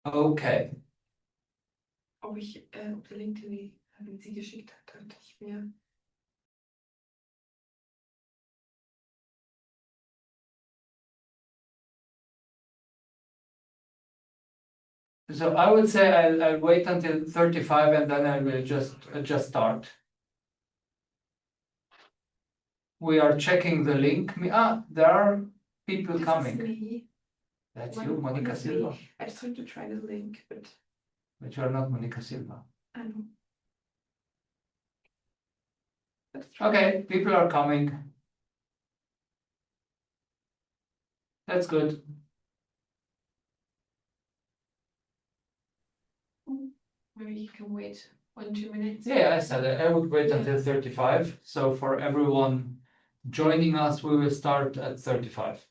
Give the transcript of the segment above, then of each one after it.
Okay. Ob der Link, den sie geschickt hat, könnte ich mir. So I would say I'll wait until 35 and then I will just start. We are checking the link. There are people coming. This is me. That's you, Monica Silva. I just want to try the link, but But you are not Monica Silva. I know. Let's try. Okay, people are coming. That's good. Maybe you can wait 1-2 minutes. Yeah, I said I would wait until 35. So for everyone joining us, we will start at 35.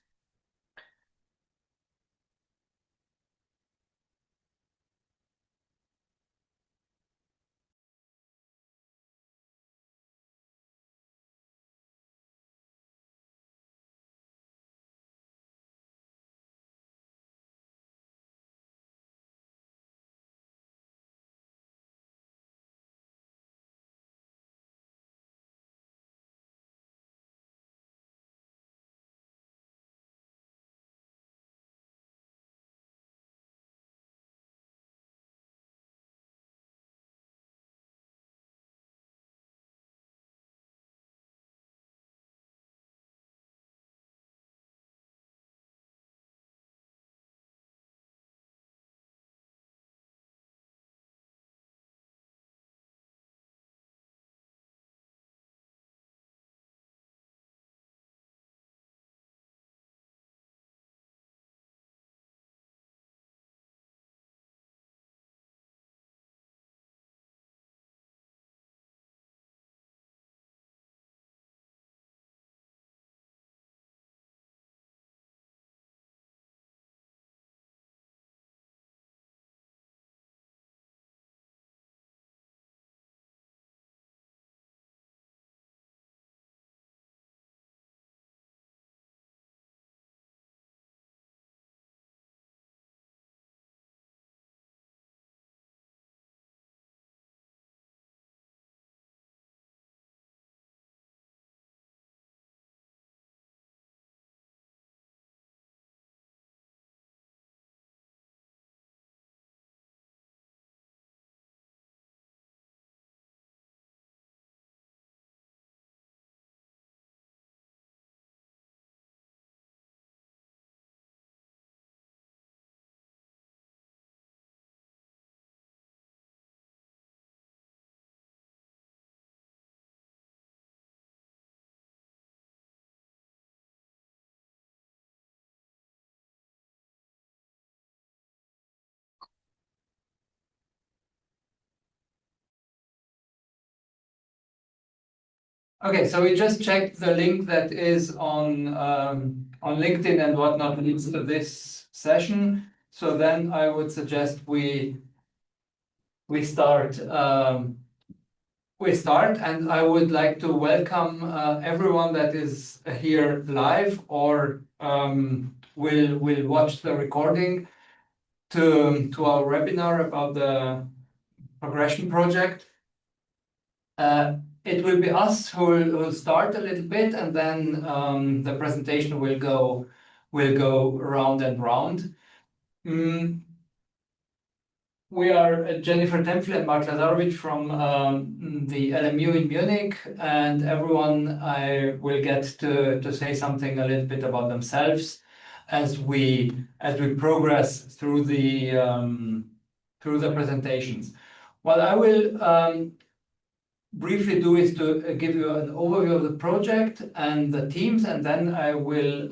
Okay, so we just checked the link that is on LinkedIn and whatnot leads to this session. So then I would suggest we start. And I would like to welcome everyone that is here live or will watch the recording to our webinar about the progression project. It will be us who will start a little bit, and then the presentation will go round and round. We are Jennifer Tempel and Mark Lazarovic from the LMU in Munich, and everyone I will get to say something a little bit about themselves as we progress through the presentations. What I will briefly do is to give you an overview of the project and the teams, and then I will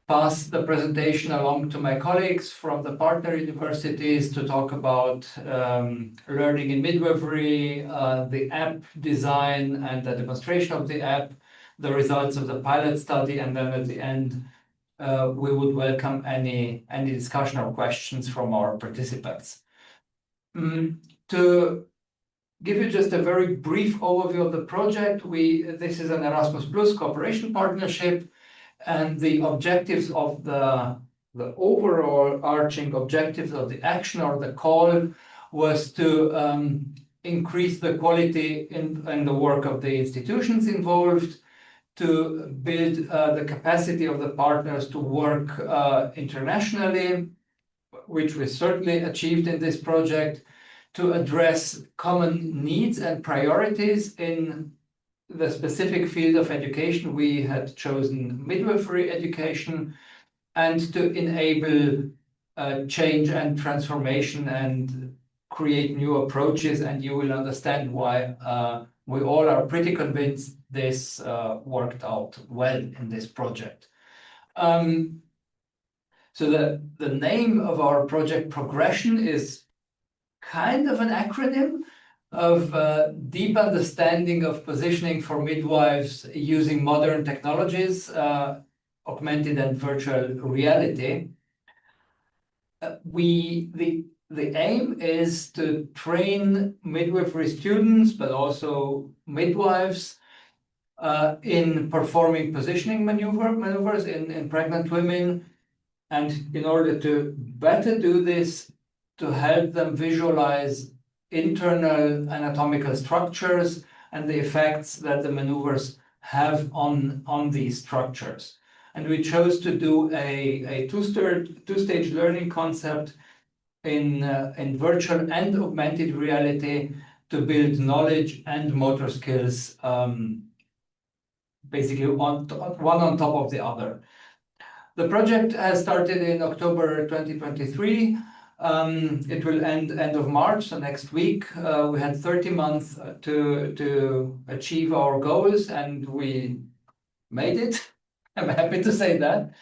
pass the presentation along to my colleagues from the partner universities to talk about learning in midwifery, the app design and the demonstration of the app, the results of the pilot study, and then at the end we would welcome any discussion or questions from our participants. To give you just a very brief overview of the project, this is an Erasmus Plus cooperation partnership. And the objectives of the the overall arching objectives of the action or the call was to increase the quality in the work of the institutions involved, to build the capacity of the partners to work internationally, which we certainly achieved in this project, to address common needs and priorities in the specific field of education. We had chosen midwifery education, and to enable change and transformation and create new approaches. And you will understand why we all are pretty convinced this worked out well in this project. So the name of our project, Progression, is kind of an acronym of deep understanding of positioning for midwives using modern technologies, augmented and virtual reality. The aim is to train midwifery students, but also midwives, in performing positioning maneuvers in pregnant women, and in order to better do this, to help them visualize internal anatomical structures and the effects that the maneuvers have on these structures. And we chose to do a two-stage learning concept in virtual and augmented reality to build knowledge and motor skills, basically one on top of the other. The project has started in October 2023. It will end of March, so next week. We had 30 months to achieve our goals, and we made it. I'm happy to say that.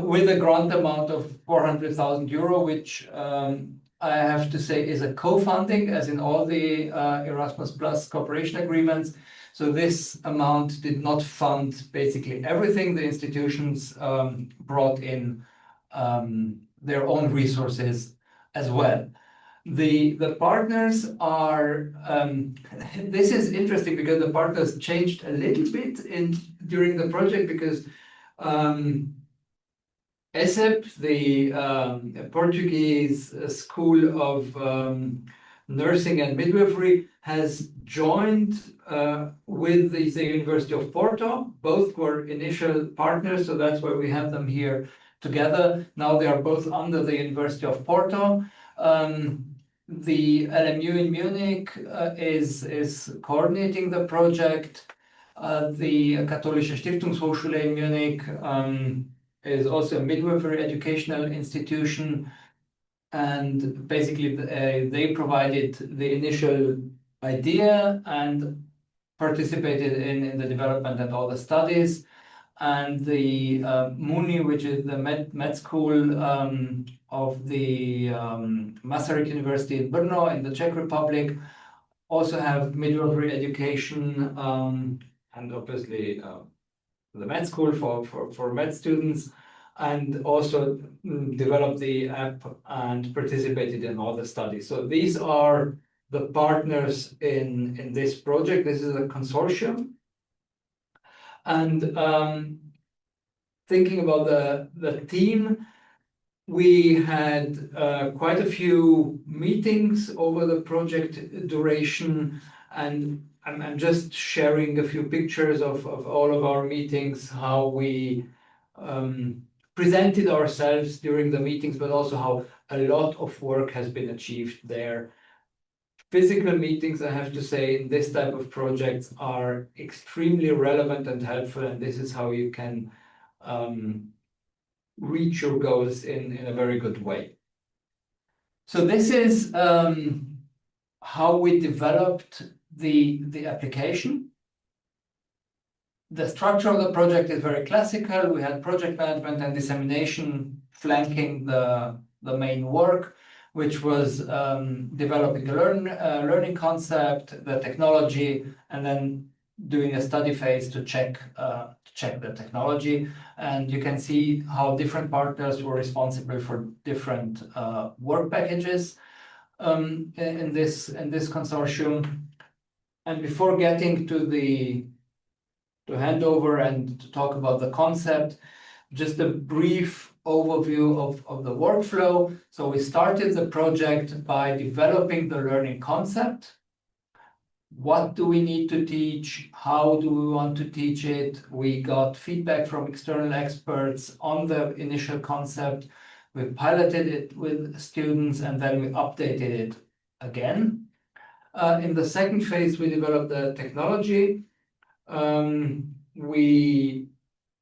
With a grant amount of 400,000 euro, which I have to say is a co-funding, as in all the Erasmus Plus cooperation agreements. So this amount did not fund basically everything. The institutions brought in their own resources as well. The partners are, this is interesting because the partners changed a little bit during the project, because ESEP, the Portuguese School of Nursing and Midwifery, has joined with the University of Porto. Both were initial partners, so that's why we have them here together. Now they are both under the University of Porto. The LMU in Munich is coordinating the project. The Katholische Stiftungshochschule in Munich is also a midwifery educational institution, and basically they provided the initial idea and participated in the development and all the studies. And the MUNI, which is the med school of the Masaryk University in Brno in the Czech Republic, also have midwifery education, and obviously the med school for med students, and also developed the app and participated in all the studies. So these are the partners in this project. This is a consortium. And thinking about the team, we had quite a few meetings over the project duration, and I'm just sharing a few pictures of all of our meetings, how we presented ourselves during the meetings, but also how a lot of work has been achieved there. Physical meetings, I have to say, in this type of projects are extremely relevant and helpful, and this is how you can reach your goals in a very good way. So this is how we developed the application. The structure of the project is very classical. We had project management and dissemination flanking the main work, which was developing a learning concept, the technology, and then doing a study phase to check the technology. And you can see how different partners were responsible for different work packages in this consortium. And before getting to hand over and to talk about the concept, just a brief overview of the workflow. So we started the project by developing the learning concept. What do we need to teach? How do we want to teach it? We got feedback from external experts on the initial concept. We piloted it with students and then we updated it again. In the second phase, we developed the technology. We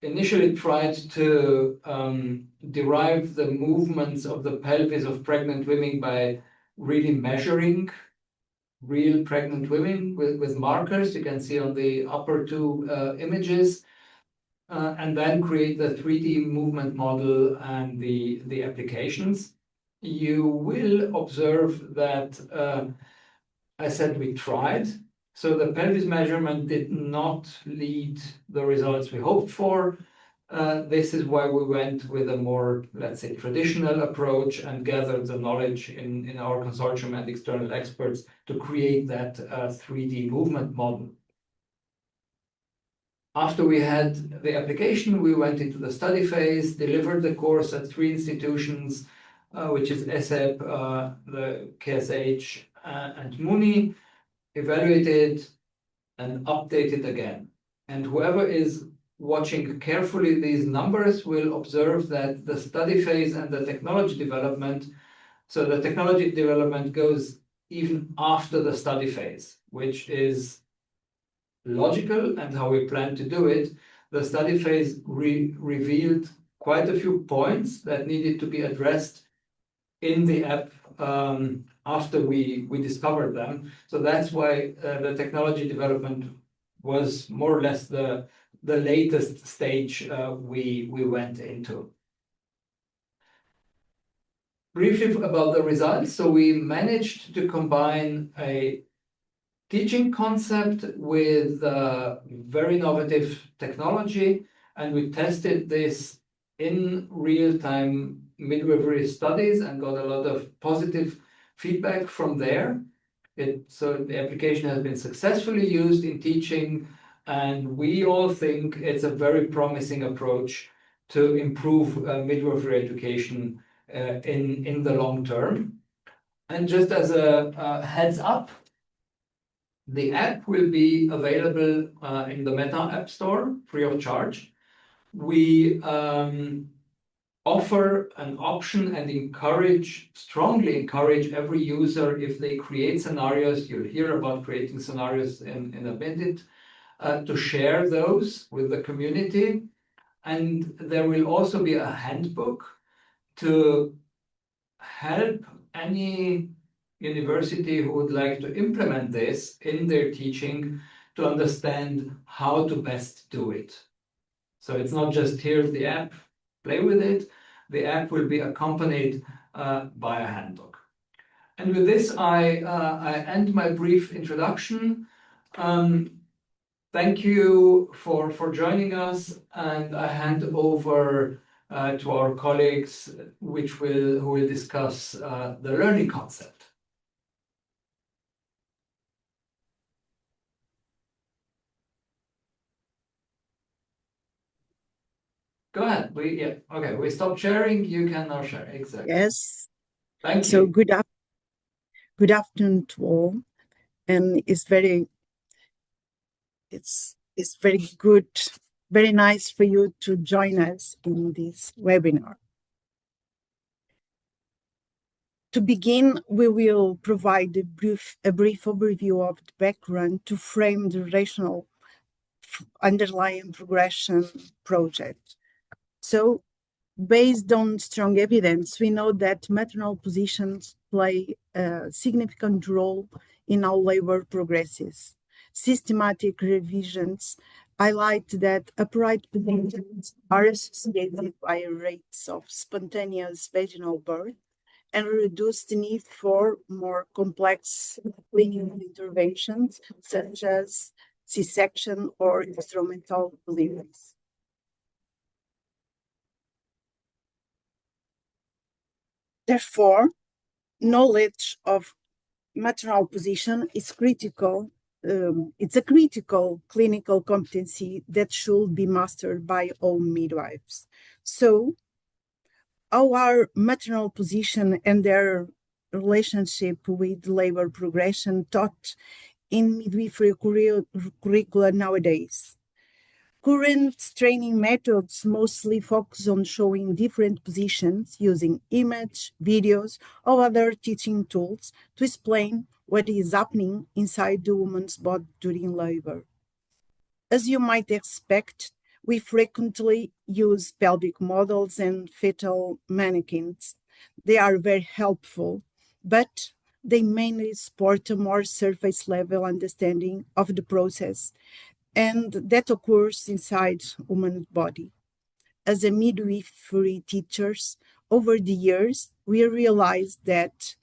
initially tried to derive the movements of the pelvis of pregnant women by really measuring real pregnant women with markers. You can see on the upper two images, and then create the 3D movement model and the applications. You will observe that I said we tried. So the pelvis measurement did not lead the results we hoped for. This is why we went with a more, let's say, traditional approach and gathered the knowledge in our consortium and external experts to create that 3D movement model. After we had the application, we went into the study phase, delivered the course at 3 institutions, which is ESEP, the KSH, and MUNI, evaluated and updated again. And whoever is watching carefully these numbers will observe that the study phase and the technology development, so the technology development goes even after the study phase, which is logical and how we plan to do it. The study phase revealed quite a few points that needed to be addressed in the app after we discovered them. So that's why the technology development was more or less the latest stage we went into. Briefly about the results. So we managed to combine a teaching concept with very innovative technology, and we tested this in real-time midwifery studies and got a lot of positive feedback from there. So the application has been successfully used in teaching, and we all think it's a very promising approach to improve midwifery education in the long term. And just as a heads up, the app will be available in the Meta App Store free of charge. We offer an option and strongly encourage every user, if they create scenarios, you'll hear about creating scenarios in a minute, to share those with the community. And there will also be a handbook to help any university who would like to implement this in their teaching to understand how to best do it. So it's not just here's the app, play with it. The app will be accompanied by a handbook. And with this, I end my brief introduction. Thank you for joining us, and I hand over to our colleagues, who will discuss the learning concept. Go ahead. Okay. We stopped sharing. You can now share. Exactly. Yes. Thank you. So good afternoon to all, and it's very good, very nice for you to join us in this webinar. To begin, we will provide a brief overview of the background to frame the rational underlying progression project. So, based on strong evidence, we know that maternal positions play a significant role in how labor progresses. Systematic revisions highlight that upright positions are associated with higher rates of spontaneous vaginal birth and reduce the need for more complex clinical interventions, such as C-section or instrumental deliveries. Therefore, knowledge of maternal position is critical it's a critical clinical competency that should be mastered by all midwives. So, how are maternal position and their relationship with labor progression taught in midwifery curricula nowadays? Current training methods mostly focus on showing different positions using image, videos, or other teaching tools to explain what is happening inside the woman's body during labor. As you might expect, we frequently use pelvic models and fetal mannequins. They are very helpful, but they mainly support a more surface level understanding of the process and that occurs inside woman's body. As a midwifery teachers, over the years, we realized that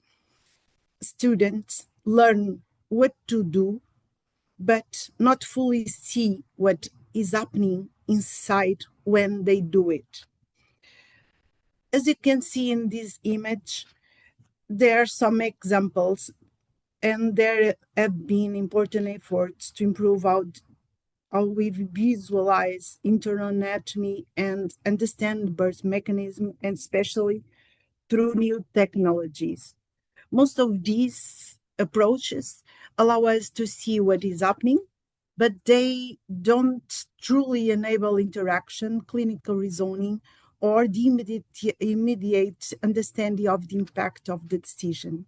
students learn what to do, but not fully see what is happening inside when they do it. As you can see in this image, there are some examples, and there have been important efforts to improve how we visualize internal anatomy and understand birth mechanism, and especially through new technologies. Most of these approaches allow us to see what is happening, but they don't truly enable interaction, clinical reasoning, or the immediate understanding of the impact of the decision.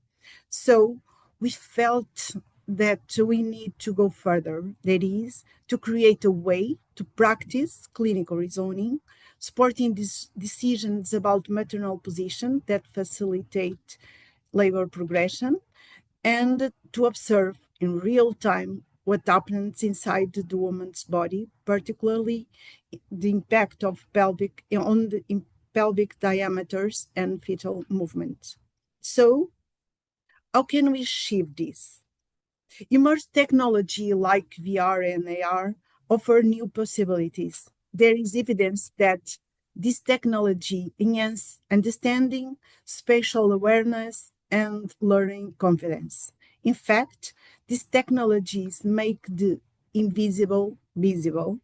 So we felt that we need to go further, that is, to create a way to practice clinical reasoning, supporting these decisions about maternal position that facilitate labor progression, and to observe in real time what happens inside the woman's body, particularly the impact of pelvic diameters and fetal movements. So, how can we achieve this? Immersive technology like VR and AR offer new possibilities. There is evidence that this technology enhances understanding, spatial awareness, and learning confidence. In fact, these technologies make the invisible visible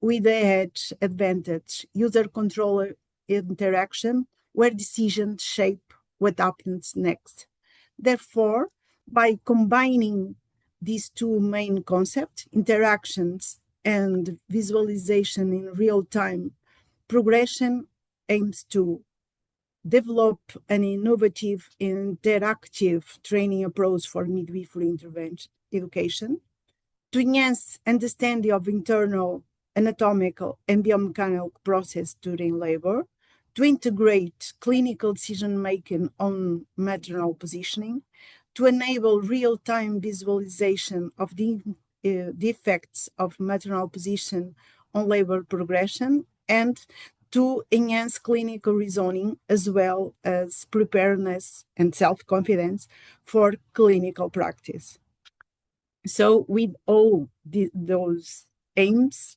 with the edge advantage, user controller interaction, where decisions shape what happens next. Therefore, by combining these two main concepts, interactions and visualization in real time, progression aims to develop an innovative interactive training approach for midwifery intervention education, to enhance understanding of internal anatomical and biomechanical process during labor, to integrate clinical decision-making on maternal positioning, to enable real-time visualization of the effects of maternal position on labor progression, and to enhance clinical reasoning as well as preparedness and self-confidence for clinical practice. So with all those aims,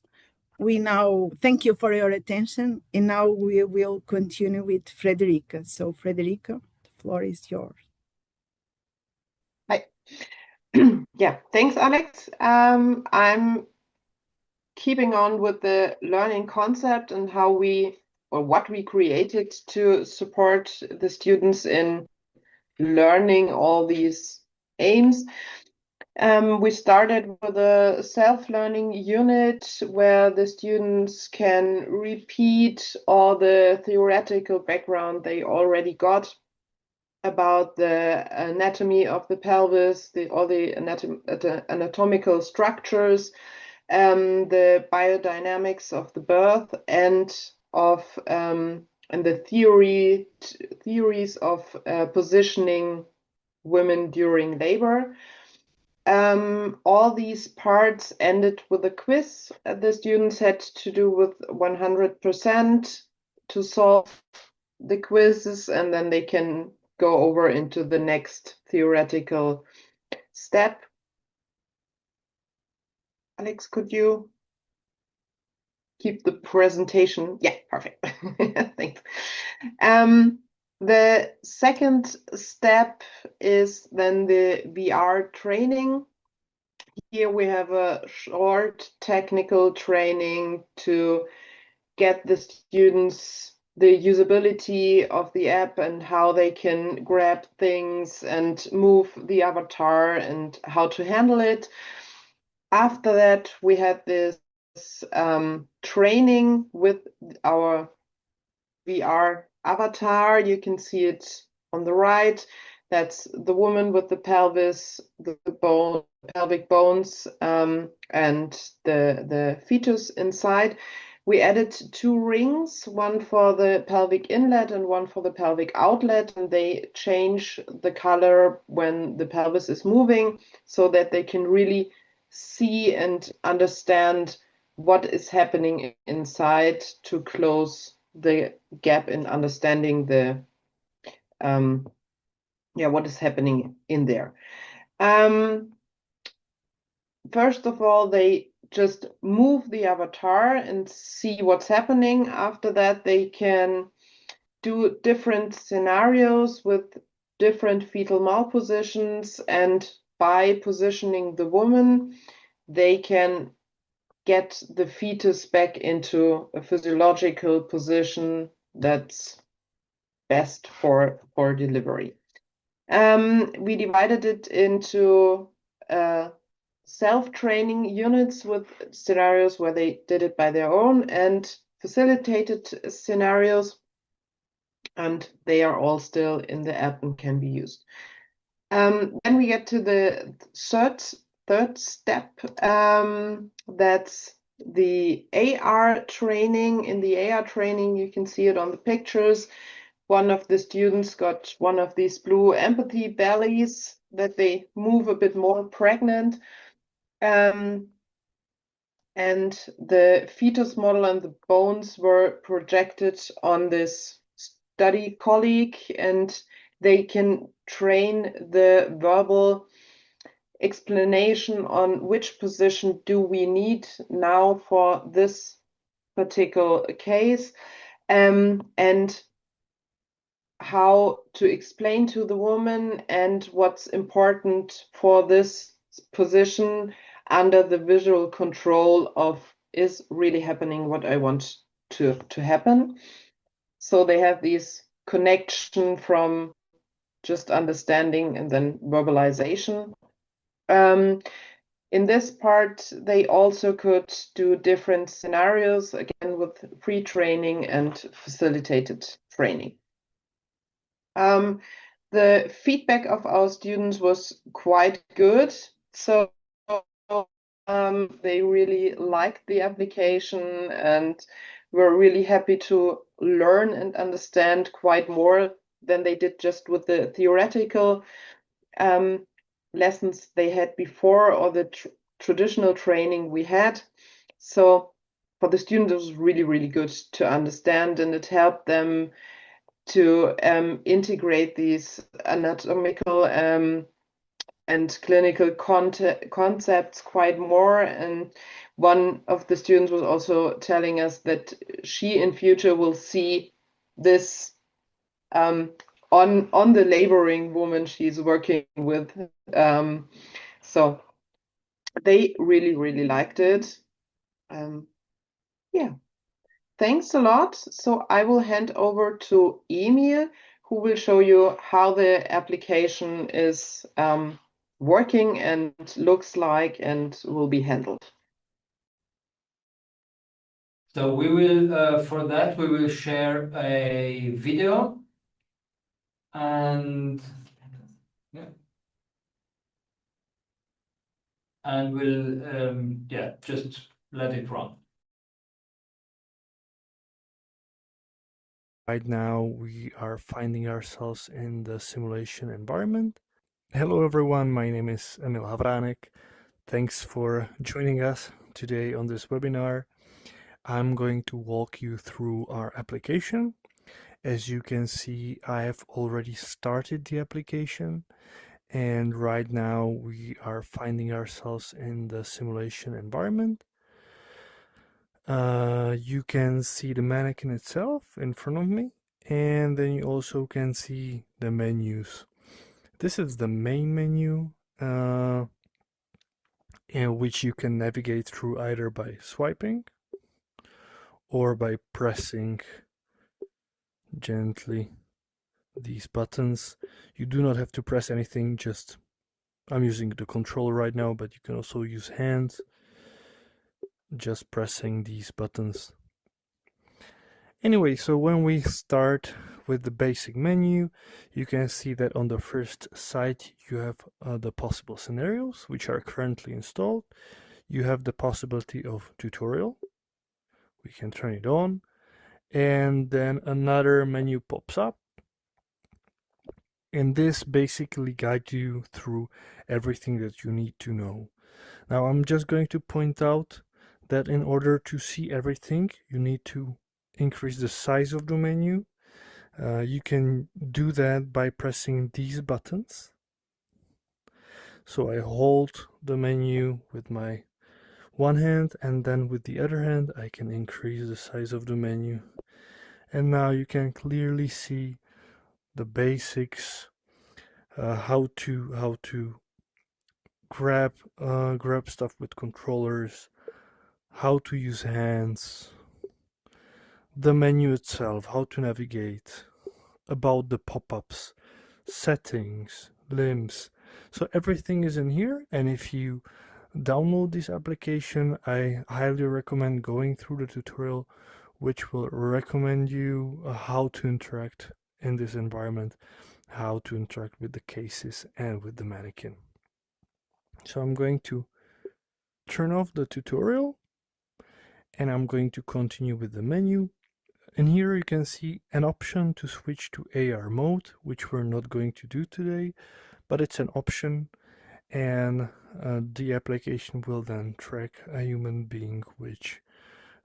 we now thank you for your attention, and now we will continue with Frederica. So Frederica, the floor is yours. Hi. Yeah, thanks, Alex. I'm keeping on with the learning concept and how we, or what we created to support the students in learning all these aims. We started with a self-learning unit where the students can repeat all the theoretical background they already got about the anatomy of the pelvis, all the anatomical structures, the biodynamics of the birth, and of and the theories of positioning women during labor. All these parts ended with a quiz the students had to do with 100% to solve the quizzes, and then they can go over into the next theoretical step. Alex, could you keep the presentation? Yeah, perfect. Thanks. The second step is then the VR training. here we have a short technical training to get the students the usability of the app and how they can grab things and move the avatar and how to handle it. After that, we had this training with our VR avatar. You can see it on the right. That's the woman with the pelvis, the pelvic bones, and the fetus inside. We added 2 rings, one for the pelvic inlet and one for the pelvic outlet, and they change the color when the pelvis is moving so that they can really see and understand what is happening inside to close the gap in understanding the what is happening in there. First of all, they just move the avatar and see what's happening. After that, they can do different scenarios with different fetal malpositions, and by positioning the woman, they can get the fetus back into a physiological position that's best for delivery. We divided it into self-training units with scenarios where they did it by their own and facilitated scenarios, and they are all still in the app and can be used. Then we get to the third step. That's the AR training. In the AR training, you can see it on the pictures. One of the students got one of these blue empathy bellies that they move a bit more pregnant. And the fetus model and the bones were projected on this study colleague, and they can train the verbal explanation on which position do we need now for this particular case, and how to explain to the woman and what's important for this position under the visual control of is really happening what I want to happen. So they have these connection from just understanding and then verbalization. In this part, they also could do different scenarios, again with pre-training and facilitated training. The feedback of our students was quite good. So they really liked the application and were really happy to learn and understand quite more than they did just with the theoretical lessons they had before or the traditional training we had. So for the students, it was really, really good to understand, and it helped them to integrate these anatomical and clinical concepts quite more. And one of the students was also telling us that she in future will see this on the laboring woman she's working with. So they really, really liked it. Yeah. Thanks a lot. So I will hand over to Emil, who will show you how the application is working and looks like and will be handled. So we will, for that, we will share a video and we'll just let it run. Right now, we are finding ourselves in the simulation environment. Hello, everyone. My name is Emil Havranek. Thanks for joining us today on this webinar. I'm going to walk you through our application. As you can see, I have already started the application, and right now we are finding ourselves in the simulation environment. You can see the mannequin itself in front of me, and then you also can see the menus. This is the main menu. in which you can navigate through either by swiping or by pressing gently these buttons. You do not have to press anything, just I'm using the controller right now, but you can also use hands, just pressing these buttons. Anyway, so when we start with the basic menu, you can see that on the first site you have the possible scenarios which are currently installed. You have the possibility of tutorial. We can turn it on, and then another menu pops up, and this basically guides you through everything that you need to know. Now I'm just going to point out that in order to see everything, you need to increase the size of the menu. You can do that by pressing these buttons. So I hold the menu with my one hand, and then with the other hand I can increase the size of the menu. And now you can clearly see the basics, how to grab stuff with controllers, how to use hands, the menu itself, how to navigate, about the pop-ups, settings, limbs. So everything is in here, and if you download this application, I highly recommend going through the tutorial, which will recommend you how to interact in this environment, how to interact with the cases and with the mannequin. So I'm going to turn off the tutorial, and I'm going to continue with the menu. And here you can see an option to switch to AR mode, which we're not going to do today, but it's an option, and the application will then track a human being, which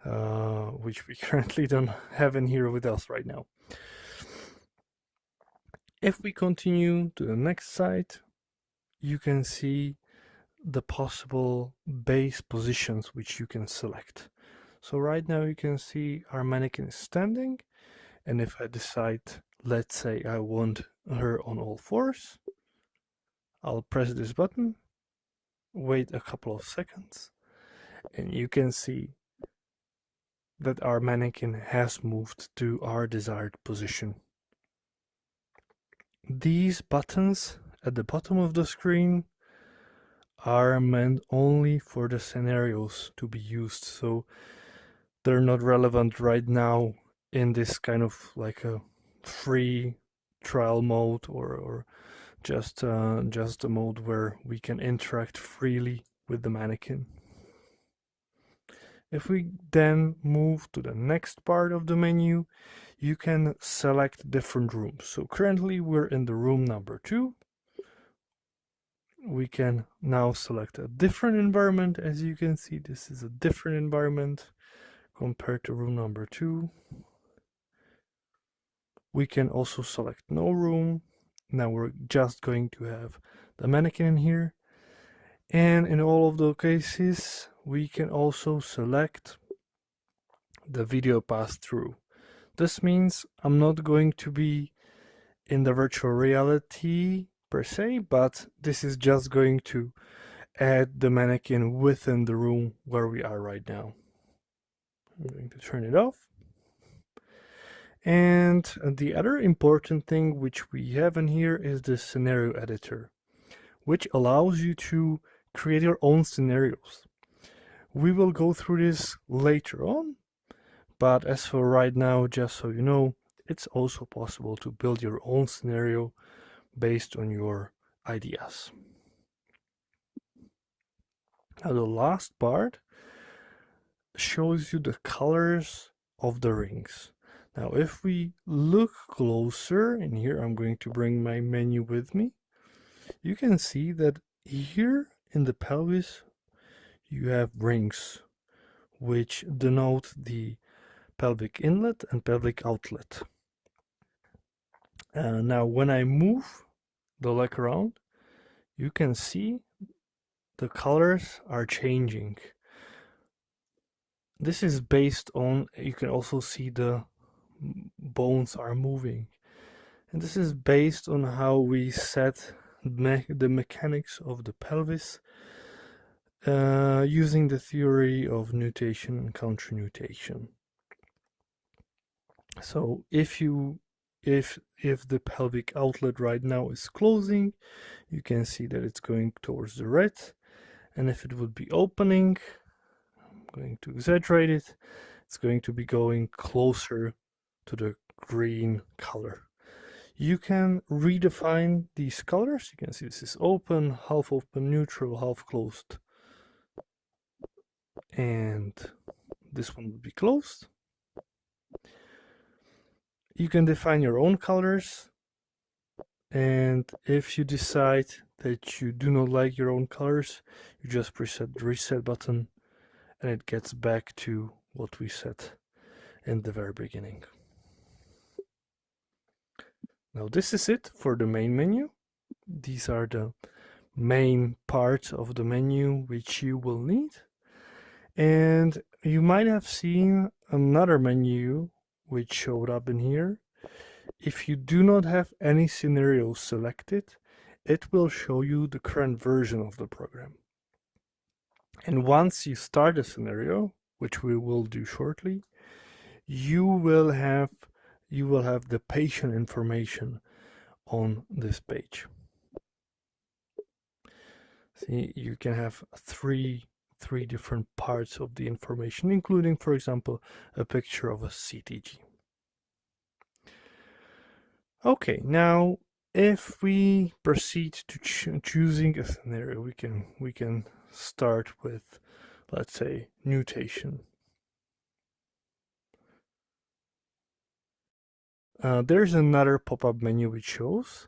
we currently don't have in here with us right now. If we continue to the next site, you can see the possible base positions which you can select. So right now you can see our mannequin is standing, and if I decide, let's say I want her on all fours, I'll press this button, wait a couple of seconds, and you can see that our mannequin has moved to our desired position. These buttons at the bottom of the screen are meant only for the scenarios to be used, so they're not relevant right now in this kind of like a free trial mode, or just a mode where we can interact freely with the mannequin. If we then move to the next part of the menu, you can select different rooms. So currently we're in the room number 2. We can now select a different environment. As you can see, this is a different environment compared to room number 2. We can also select no room. Now we're just going to have the mannequin in here. And in all of the cases, we can also select the video pass-through. This means I'm not going to be in the virtual reality per se, but this is just going to add the mannequin within the room where we are right now. I'm going to turn it off. And the other important thing which we have in here is the scenario editor, which allows you to create your own scenarios. We will go through this later on, but as for right now, just so you know, it's also possible to build your own scenario based on your ideas. Now the last part shows you the colors of the rings. Now if we look closer, and here I'm going to bring my menu with me, you can see that here in the pelvis you have rings which denote the pelvic inlet and pelvic outlet. Now when I move the leg around, you can see the colors are changing. This is based on, you can also see the bones are moving, and this is based on how we set the mechanics of the pelvis using the theory of nutation and counter-nutation. So if the pelvic outlet right now is closing, you can see that it's going towards the red, and if it would be opening, I'm going to exaggerate it, it's going to be going closer to the green color. You can redefine these colors. You can see this is open, half open, neutral, half closed, and this one will be closed. You can define your own colors, and if you decide that you do not like your own colors, you just press the reset button and it gets back to what we set in the very beginning. Now this is it for the main menu. These are the main parts of the menu which you will need. And you might have seen another menu which showed up in here. If you do not have any scenarios selected, it will show you the current version of the program. And once you start a scenario, which we will do shortly, you will have the patient information on this page. See, you can have three different parts of the information, including, for example, a picture of a CTG. Okay, now if we proceed to choosing a scenario, we can start with, let's say, nutation. There's another pop-up menu which shows,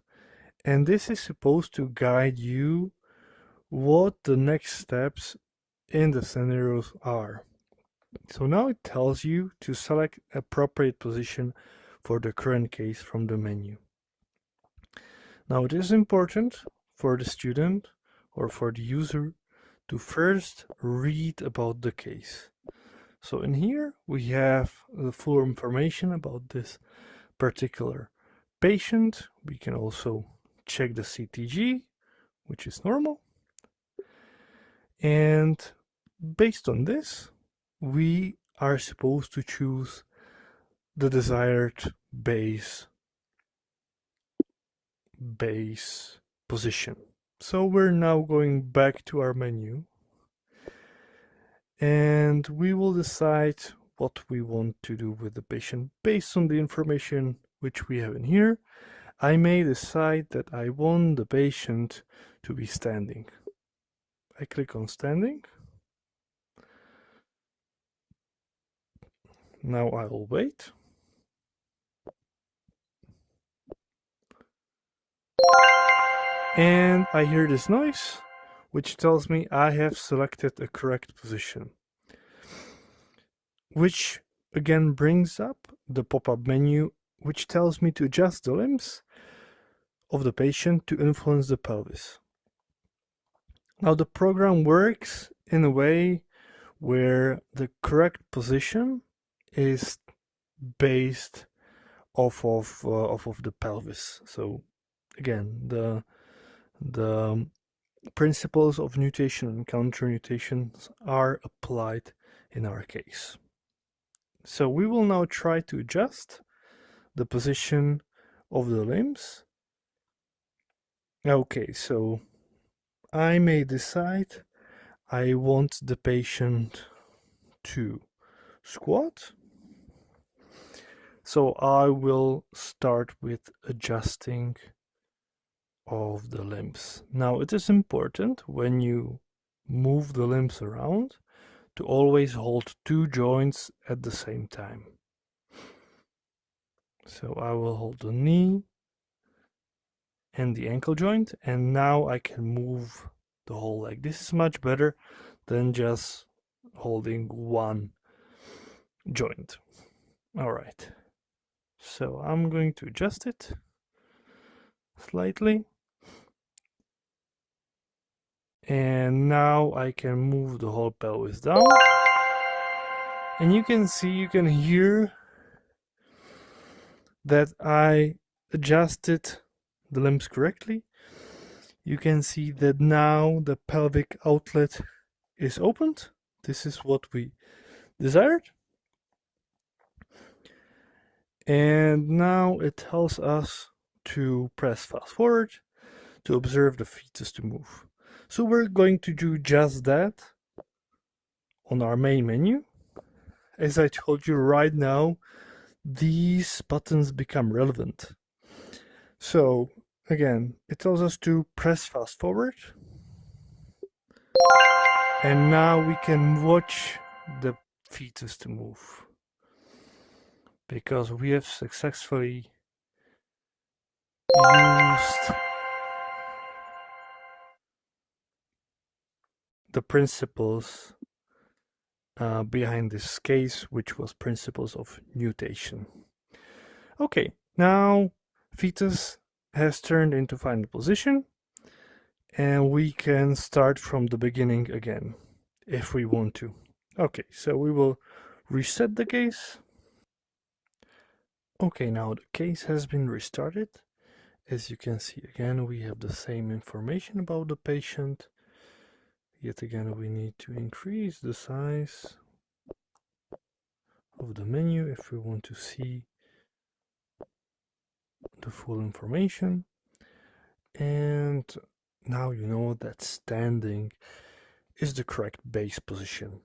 and this is supposed to guide you what the next steps in the scenarios are. So now it tells you to select appropriate position for the current case from the menu. Now it is important for the student or for the user to first read about the case. So in here we have the full information about this particular patient. We can also check the CTG, which is normal. And based on this, we are supposed to choose the desired base position. So we're now going back to our menu, and we will decide what we want to do with the patient based on the information which we have in here. I may decide that I want the patient to be standing. I click on standing. Now I will wait. And I hear this noise, which tells me I have selected a correct position. Which again brings up the pop-up menu, which tells me to adjust the limbs of the patient to influence the pelvis. Now the program works in a way where the correct position is based off of the pelvis. So again, the principles of nutation and counter-nutations are applied in our case. So we will now try to adjust the position of the limbs. Okay, so I may decide I want the patient to squat. So I will start with adjusting of the limbs. Now it is important when you move the limbs around to always hold two joints at the same time. So I will hold the knee and the ankle joint, and now I can move the whole leg. This is much better than just holding one joint. All right, so I'm going to adjust it slightly, and now I can move the whole pelvis down, and you can see, you can hear that I adjusted the limbs correctly. You can see that now the pelvic outlet is opened. This is what we desired. And now it tells us to press fast forward to observe the fetus to move. So we're going to do just that on our main menu. As I told you right now, these buttons become relevant. So again, it tells us to press fast forward. And now we can watch the fetus to move. Because we have successfully used the principles behind this case, which was principles of nutation. Okay, now fetus has turned into final position, and we can start from the beginning again if we want to. Okay, so we will reset the case. Okay, now the case has been restarted. As you can see again, we have the same information about the patient. Yet again, we need to increase the size of the menu if we want to see the full information. And now you know that standing is the correct base position.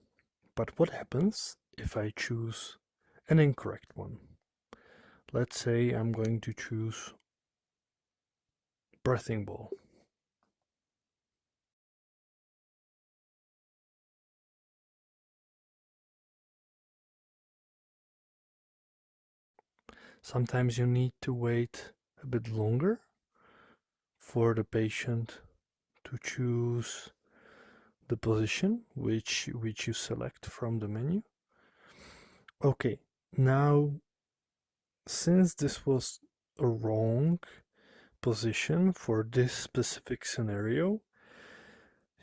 But what happens if I choose an incorrect one? Let's say I'm going to choose birthing ball. Sometimes you need to wait a bit longer for the patient to choose the position which you select from the menu. Okay, now since this was a wrong position for this specific scenario,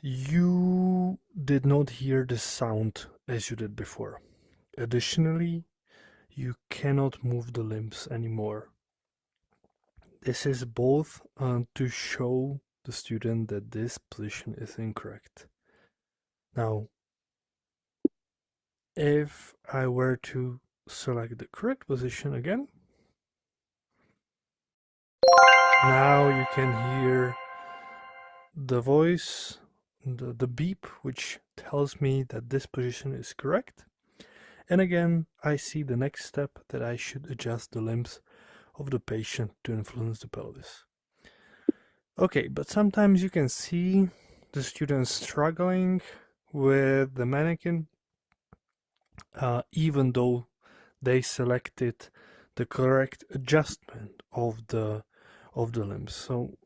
you did not hear the sound as you did before. Additionally, you cannot move the limbs anymore. This is both to show the student that this position is incorrect. Now, if I were to select the correct position again, now you can hear the voice, the beep, which tells me that this position is correct. And again, I see the next step that I should adjust the limbs of the patient to influence the pelvis. Okay, but sometimes you can see the student struggling with the mannequin, even though they selected the correct adjustment of the limbs. So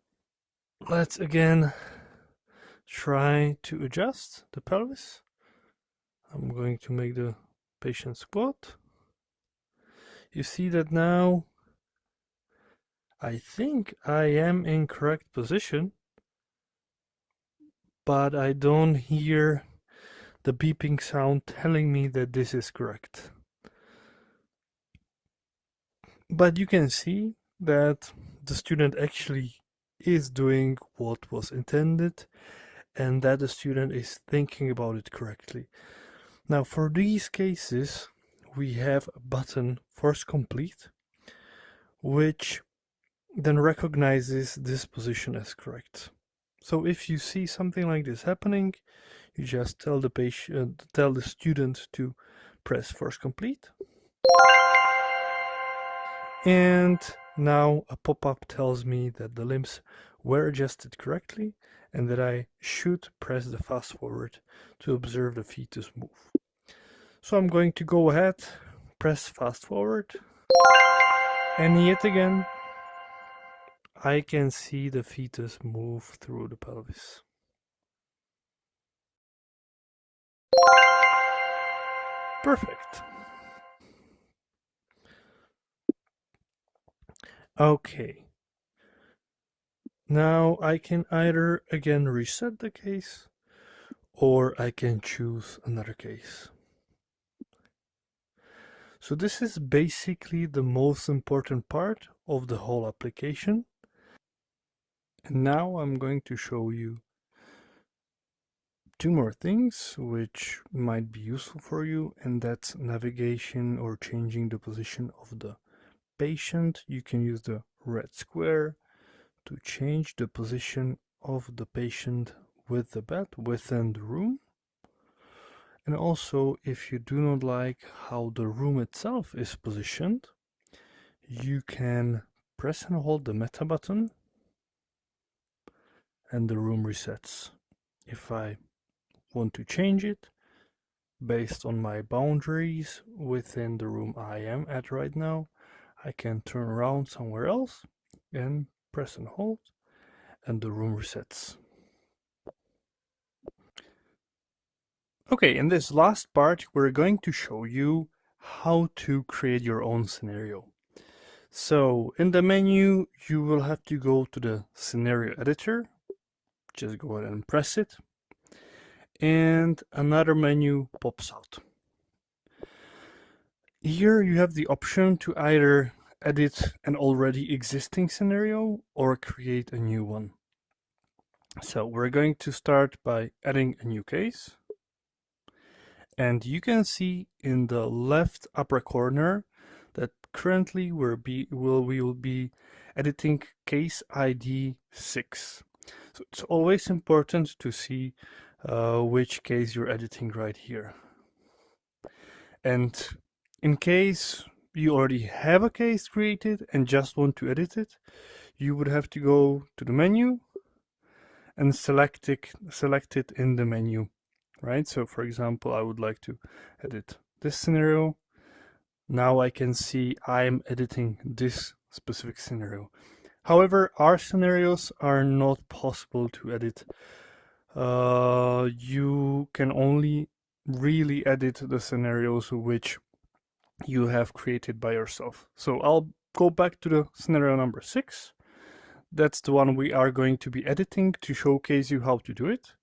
let's again try to adjust the pelvis. I'm going to make the patient squat. You see that now I think I am in correct position, but I don't hear the beeping sound telling me that this is correct. But you can see that the student actually is doing what was intended and that the student is thinking about it correctly. Now for these cases, we have a button force complete, which then recognizes this position as correct. So if you see something like this happening, you just tell the patient, tell the student to press force complete. And now a pop-up tells me that the limbs were adjusted correctly and that I should press the fast forward to observe the fetus move. So I'm going to go ahead, press fast forward, and yet again I can see the fetus move through the pelvis. Perfect. Okay. Now I can either again reset the case or I can choose another case. So this is basically the most important part of the whole application. And now I'm going to show you two more things which might be useful for you, and that's navigation or changing the position of the patient. You can use the red square to change the position of the patient with the bed within the room. And also, if you do not like how the room itself is positioned, you can press and hold the meta button and the room resets. If I want to change it based on my boundaries within the room I am at right now, I can turn around somewhere else and press and hold, and the room resets. Okay, in this last part, we're going to show you how to create your own scenario. So in the menu, you will have to go to the scenario editor. Just go ahead and press it. And another menu pops out. Here you have the option to either edit an already existing scenario or create a new one. So we're going to start by adding a new case. And you can see in the left upper corner that currently we will be editing case ID 6. So it's always important to see which case you're editing right here. And in case you already have a case created and just want to edit it, you would have to go to the menu and select it in the menu. Right, so for example, I would like to edit this scenario. Now I can see I'm editing this specific scenario. However, our scenarios are not possible to edit. You can only really edit the scenarios which you have created by yourself. So I'll go back to the scenario number 6. That's the one we are going to be editing to showcase you how to do it.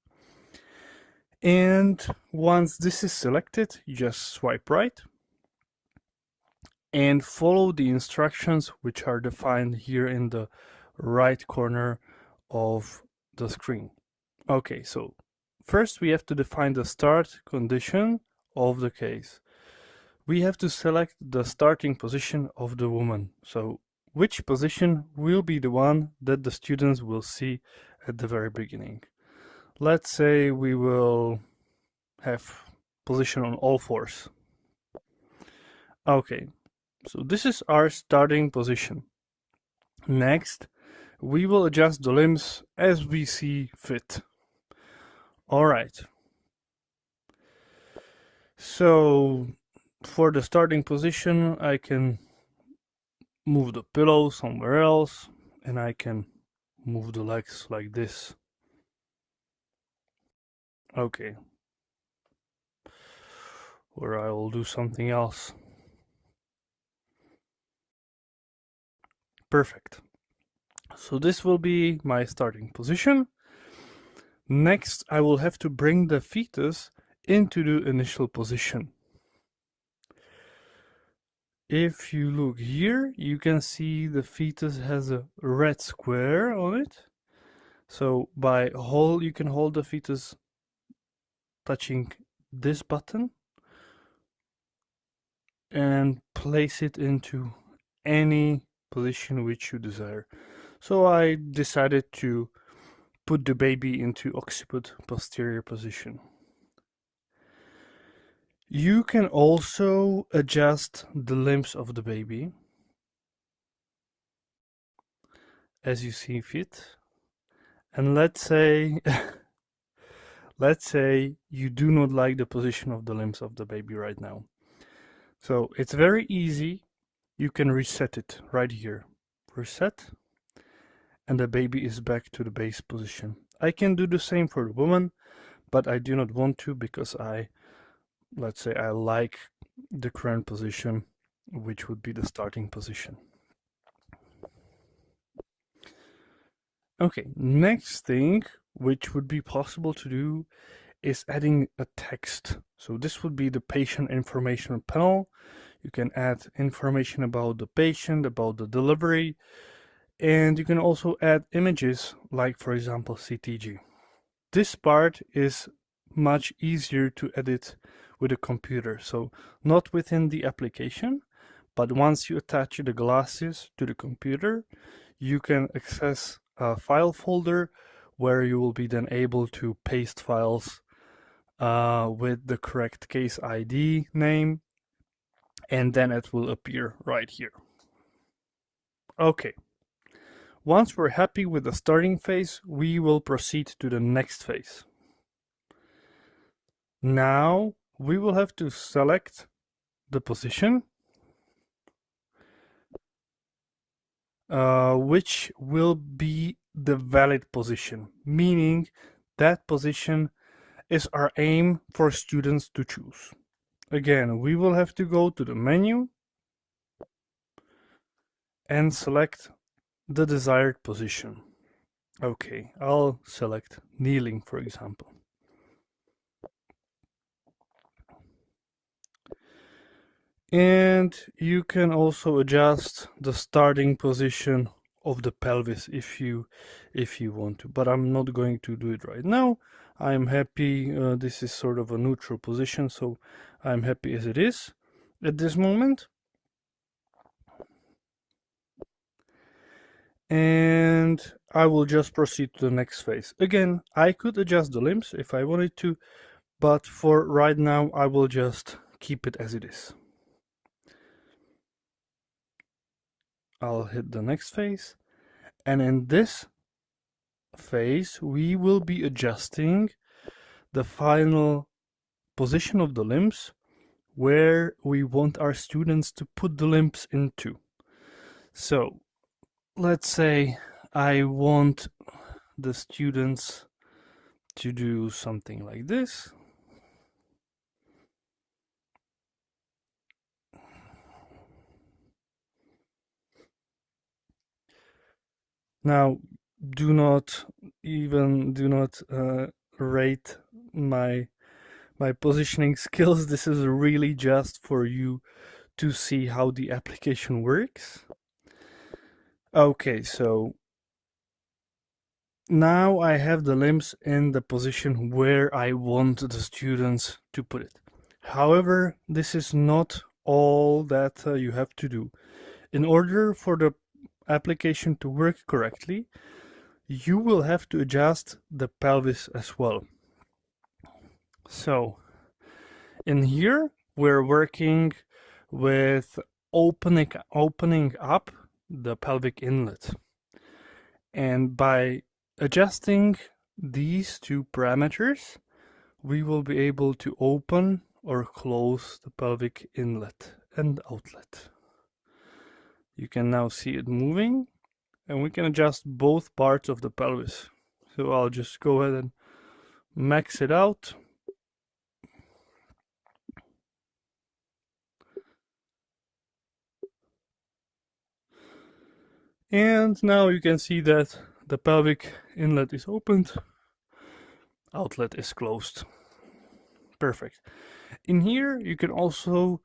And once this is selected, you just swipe right and follow the instructions which are defined here in the right corner of the screen. Okay, so first we have to define the start condition of the case. We have to select the starting position of the woman. So which position will be the one that the students will see at the very beginning. Let's say we will have position on all fours. Okay, so this is our starting position. Next, we will adjust the limbs as we see fit. All right. So for the starting position, I can move the pillow somewhere else, and I can move the legs like this. Okay. Or I will do something else. Perfect. So this will be my starting position. Next, I will have to bring the fetus into the initial position. If you look here, you can see the fetus has a red square on it. So you can hold the fetus touching this button and place it into any position which you desire. So I decided to put the baby into occiput posterior position. You can also adjust the limbs of the baby as you see fit. And let's say you do not like the position of the limbs of the baby right now. So it's very easy. You can reset it right here. Reset. And the baby is back to the base position. I can do the same for the woman, but I do not want to because let's say I like the current position, which would be the starting position. Okay, next thing which would be possible to do is adding a text. So this would be the patient information panel. You can add information about the patient, about the delivery, and you can also add images like, for example, CTG. This part is much easier to edit with a computer. So not within the application, but once you attach the glasses to the computer, you can access a file folder where you will be then able to paste files with the correct case ID name, and then it will appear right here. Okay. Once we're happy with the starting phase, we will proceed to the next phase. Now we will have to select the position, which will be the valid position, meaning that position is our aim for students to choose. Again, we will have to go to the menu and select the desired position. Okay, I'll select kneeling, for example. And you can also adjust the starting position of the pelvis if you want to, but I'm not going to do it right now. I'm happy. This is sort of a neutral position, so I'm happy as it is at this moment. And I will just proceed to the next phase. Again, I could adjust the limbs if I wanted to, but for right now I will just keep it as it is. I'll hit the next phase, and in this phase we will be adjusting the final position of the limbs where we want our students to put the limbs into. So let's say I want the students to do something like this. Now, do not rate my positioning skills. This is really just for you to see how the application works. Okay, so now I have the limbs in the position where I want the students to put it. However, this is not all that you have to do. In order for the application to work correctly, you will have to adjust the pelvis as well. So in here we're working with opening up the pelvic inlet, and by adjusting these two parameters we will be able to open or close the pelvic inlet and outlet. You can now see it moving, and we can adjust both parts of the pelvis. So I'll just go ahead and max it out. And now you can see that the pelvic inlet is opened, outlet is closed. Perfect. In here you can also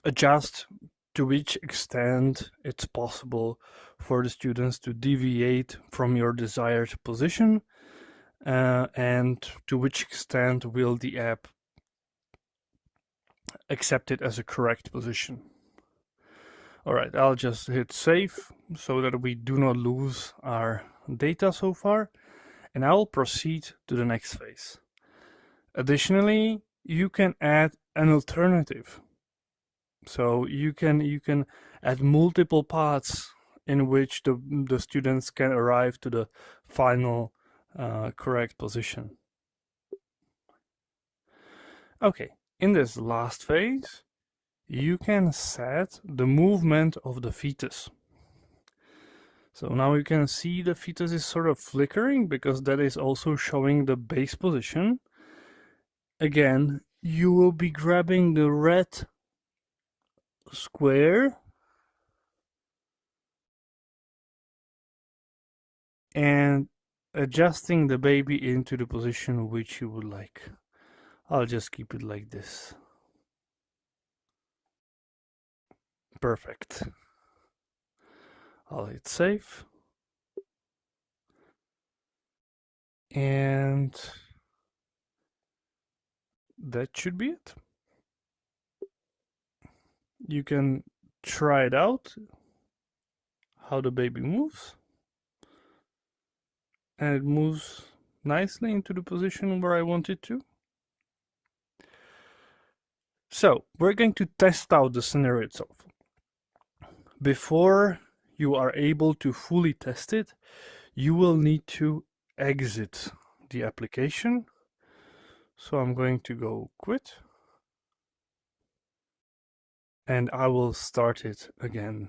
adjust to which extent it's possible for the students to deviate from your desired position, and to which extent will the app accept it as a correct position. Alright, I'll just hit save so that we do not lose our data so far, and I will proceed to the next phase. Additionally, you can add an alternative. So you can add multiple paths in which the students can arrive to the final correct position. Okay, in this last phase, you can set the movement of the fetus. So now you can see the fetus is sort of flickering because that is also showing the base position. Again, you will be grabbing the red square and adjusting the baby into the position which you would like. I'll just keep it like this. Perfect. I'll hit save. And that should be it. You can try it out, how the baby moves. And it moves nicely into the position where I want it to. So we're going to test out the scenario itself. Before you are able to fully test it, you will need to exit the application. So I'm going to go quit. And I will start it again.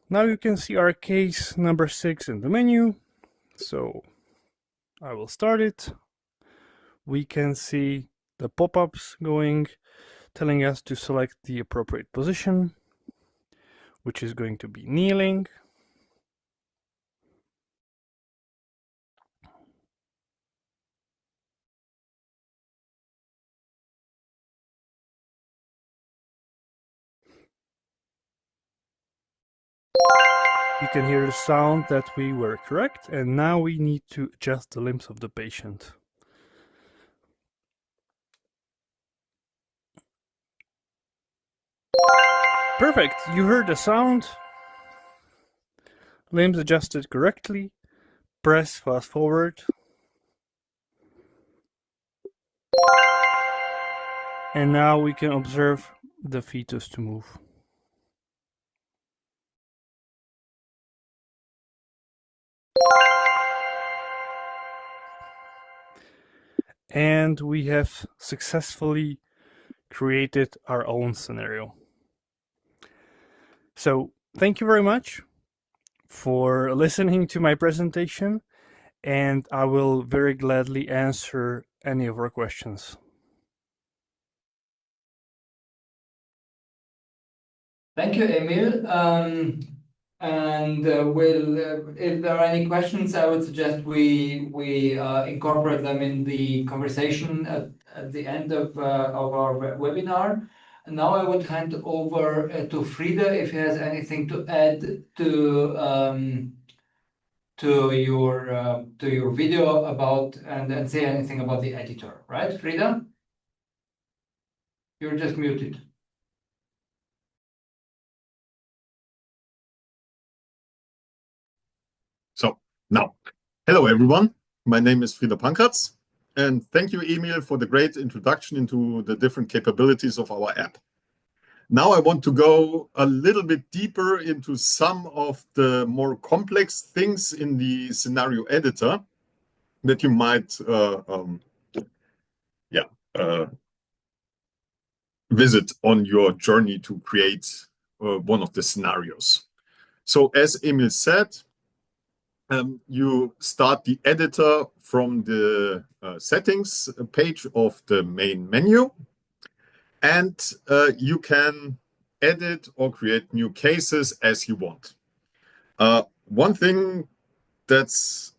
Now you can see our case number 6 in the menu. So I will start it. We can see the pop-ups going, telling us to select the appropriate position, which is going to be kneeling. You can hear the sound that we were correct, and now we need to adjust the limbs of the patient. Perfect, you heard the sound. Limbs adjusted correctly. Press fast forward. And now we can observe the fetus to move. And we have successfully created our own scenario. So thank you very much for listening to my presentation, and I will very gladly answer any of your questions. Thank you, Emil. If there are any questions, I would suggest we incorporate them in the conversation at the end of our webinar. And now I would hand over to Frida if he has anything to add to your video about and say anything about the editor, right, Frida? You're just muted. So now, hello everyone. My name is Frida Pankratz, and thank you, Emil, for the great introduction into the different capabilities of our app. Now I want to go a little bit deeper into some of the more complex things in the scenario editor that you might visit on your journey to create one of the scenarios. So as Emil said, you start the editor from the settings page of the main menu, and you can edit or create new cases as you want. One thing that's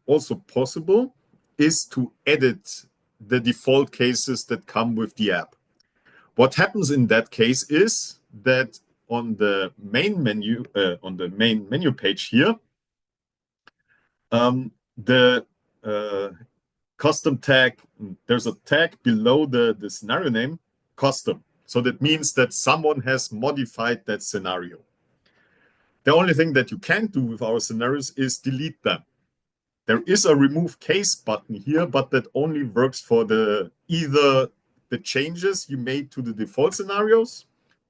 also possible is to edit the default cases that come with the app. What happens in that case is that on the main menu page here, the custom tag, there's a tag below the scenario name, custom. So that means that someone has modified that scenario. The only thing that you can't do with our scenarios is delete them. There is a remove case button here, but that only works for either the changes you made to the default scenarios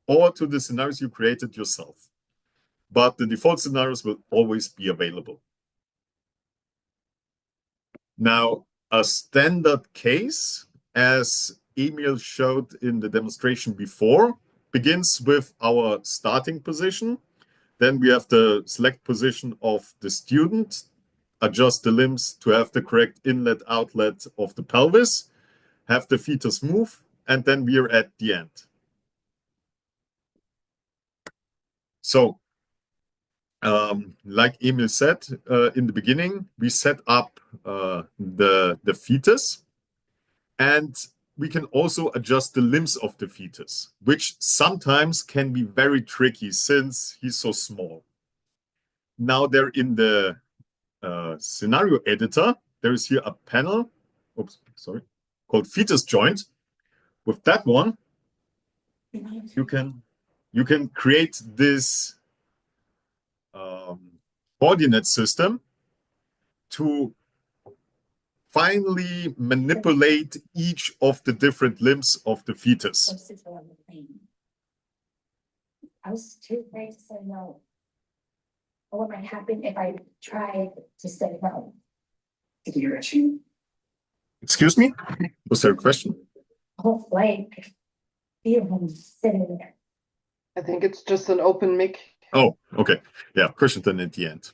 or to the scenarios you created yourself. But the default scenarios will always be available. Now, a standard case, as Emil showed in the demonstration before, begins with our starting position. Then we have the select position of the student, adjust the limbs to have the correct inlet-outlet of the pelvis, have the fetus move, and then we are at the end. So, like Emil said in the beginning, we set up the fetus, and we can also adjust the limbs of the fetus, which sometimes can be very tricky since he's so small. Now there in the scenario editor, there is here a panel, called fetus joint. With that one, you can create this coordinate system to finally manipulate each of the different limbs of the fetus. I was too afraid to say no. What might happen if I tried to say no? Did you hurt you? Excuse me? Was there a question? The whole flight, I feel him sitting there. I think it's just an open mic. Oh, okay. Yeah, question then at the end.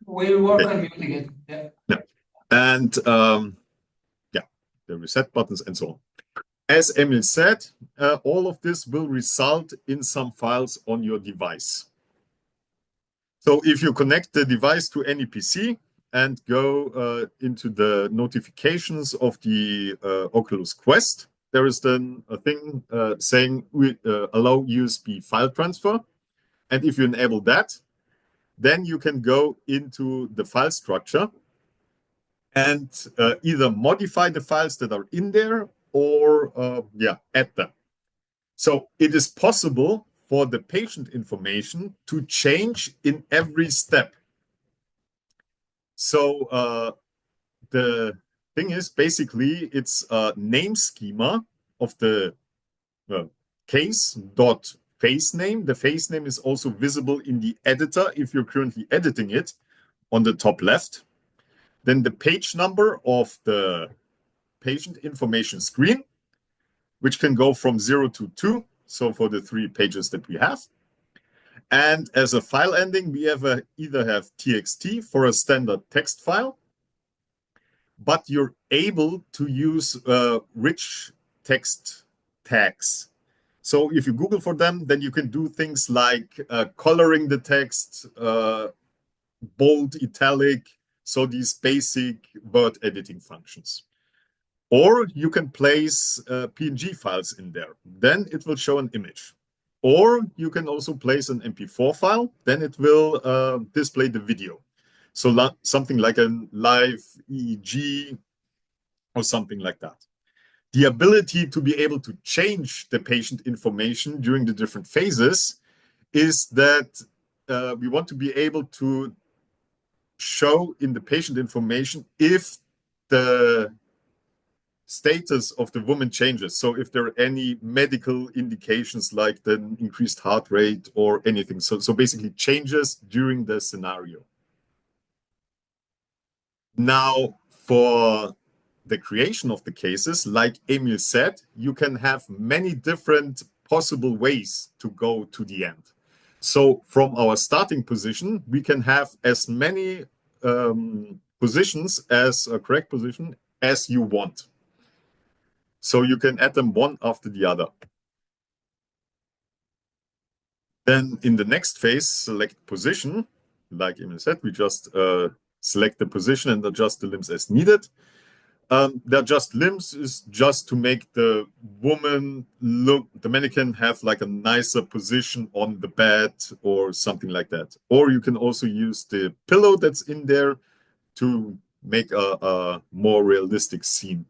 We'll work Okay. on muting it. Yeah. Yeah. And yeah, the reset buttons and so on. As Emil said, all of this will result in some files on your device. So if you connect the device to any PC and go into the notifications of the Oculus Quest, there is then a thing saying we allow USB file transfer. And if you enable that, then you can go into the file structure and either modify the files that are in there or add them. So it is possible for the patient information to change in every step. So the thing is, basically, it's a name schema of the case.face name. The face name is also visible in the editor if you're currently editing it on the top left. Then the page number of the patient information screen, which can go from 0 to 2. So for the 3 pages that we have. And as a file ending, we either have txt for a standard text file, but you're able to use rich text tags. So if you Google for them, then you can do things like coloring the text, bold, italic, so these basic word editing functions. Or you can place PNG files in there. Then it will show an image. Or you can also place an MP4 file. Then it will display the video. So something like a live EEG or something like that. The ability to be able to change the patient information during the different phases is that we want to be able to show in the patient information if the status of the woman changes. So if there are any medical indications like the increased heart rate or anything. So basically changes during the scenario. Now, for the creation of the cases, like Emil said, you can have many different possible ways to go to the end. So from our starting position, we can have as many positions as a correct position as you want. So you can add them one after the other. Then in the next phase, select position. Like Emil said, we just select the position and adjust the limbs as needed. The adjust limbs is just to make the woman look, the mannequin have like a nicer position on the bed or something like that. Or you can also use the pillow that's in there to make a more realistic scene.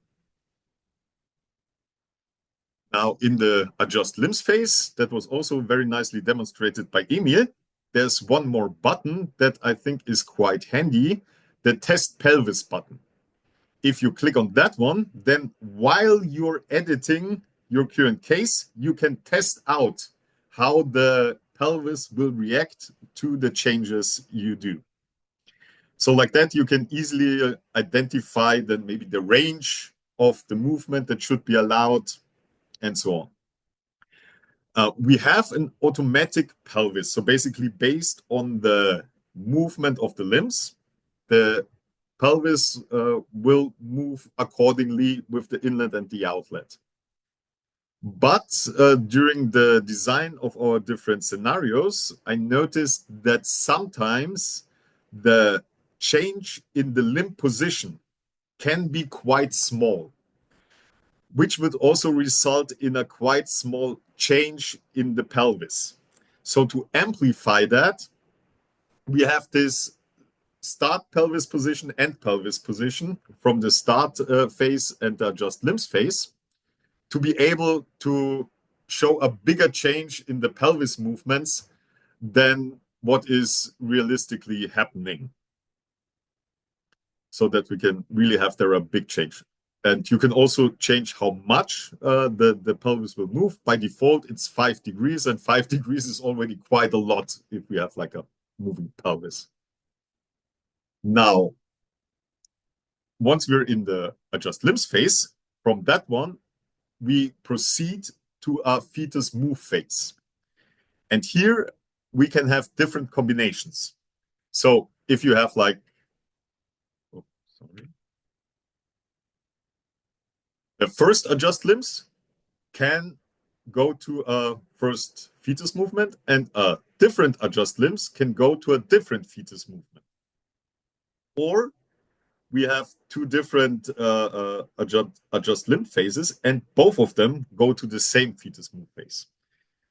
Now, in the adjust limbs phase, that was also very nicely demonstrated by Emil. There's one more button that I think is quite handy, the test pelvis button. If you click on that one, then while you're editing your current case, you can test out how the pelvis will react to the changes you do. So like that, you can easily identify then maybe the range of the movement that should be allowed, and so on. We have an automatic pelvis. So basically based on the movement of the limbs, the pelvis will move accordingly with the inlet and the outlet. But during the design of our different scenarios, I noticed that sometimes the change in the limb position can be quite small. which would also result in a quite small change in the pelvis. So to amplify that, we have this start pelvis position, end pelvis position from the start phase and the adjust limbs phase to be able to show a bigger change in the pelvis movements than what is realistically happening, so that we can really have there a big change. And you can also change how much the pelvis will move. By default, it's 5 degrees, and 5 degrees is already quite a lot if we have like a moving pelvis. Now, once we're in the adjust limbs phase, from that one, we proceed to a fetus move phase. And here we can have different combinations. So if you have like, oh, sorry. The first adjust limbs can go to a first fetus movement, and a different adjust limbs can go to a different fetus movement. Or we have two different adjust limb phases, and both of them go to the same fetus move phase.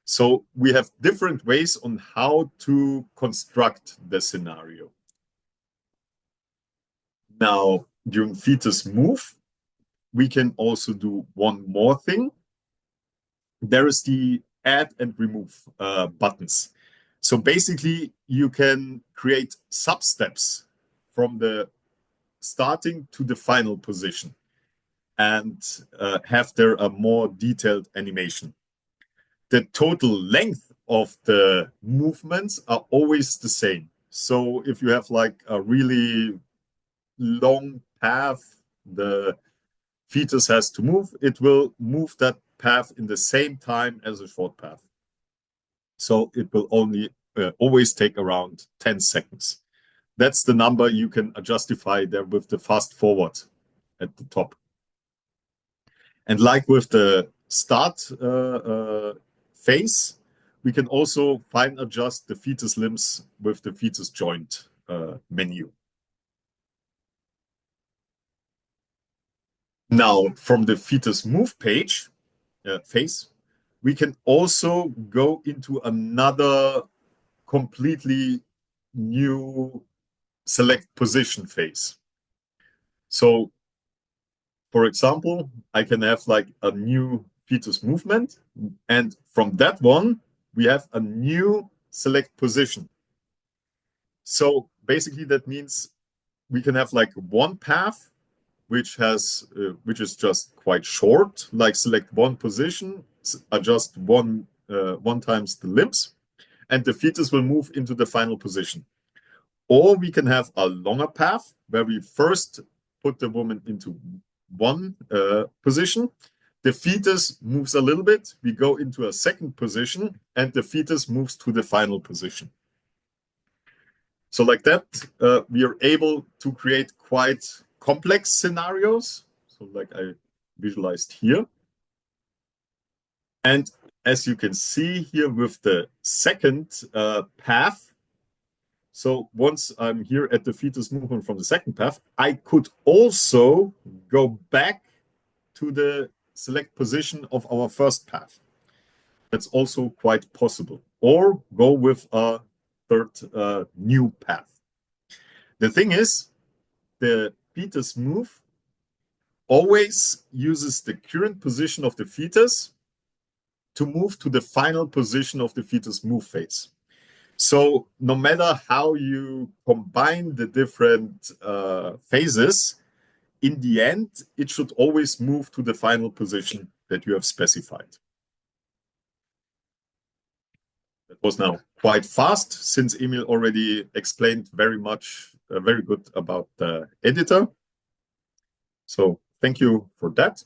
So we have different ways on how to construct the scenario. Now, during fetus move, we can also do one more thing. There is the add and remove buttons. So basically, you can create sub-steps from the starting to the final position and have there a more detailed animation. The total length of the movements are always the same. So if you have like a really long path, the fetus has to move, it will move that path in the same time as a short path. So it will only always take around 10 seconds. That's the number you can justify there with the fast forward at the top. And like with the start phase, we can also fine adjust the fetus limbs with the fetus joint menu. Now, from the fetus move page phase, we can also go into another completely new select position phase. So, for example, I can have like a new fetus movement, and from that one, we have a new select position. So basically that means we can have like one path which is just quite short, like select one position, adjust one times the limbs, and the fetus will move into the final position. Or we can have a longer path where we first put the woman into one position, the fetus moves a little bit, we go into a second position, and the fetus moves to the final position. So like that, we are able to create quite complex scenarios. So like I visualized here. And as you can see here with the second path, so once I'm here at the fetus movement from the second path, I could also go back to the select position of our first path. That's also quite possible. Or go with a third new path. The thing is, the fetus move always uses the current position of the fetus to move to the final position of the fetus move phase. So no matter how you combine the different phases, in the end, it should always move to the final position that you have specified. That was now quite fast, since Emil already explained very good about the editor. So thank you for that.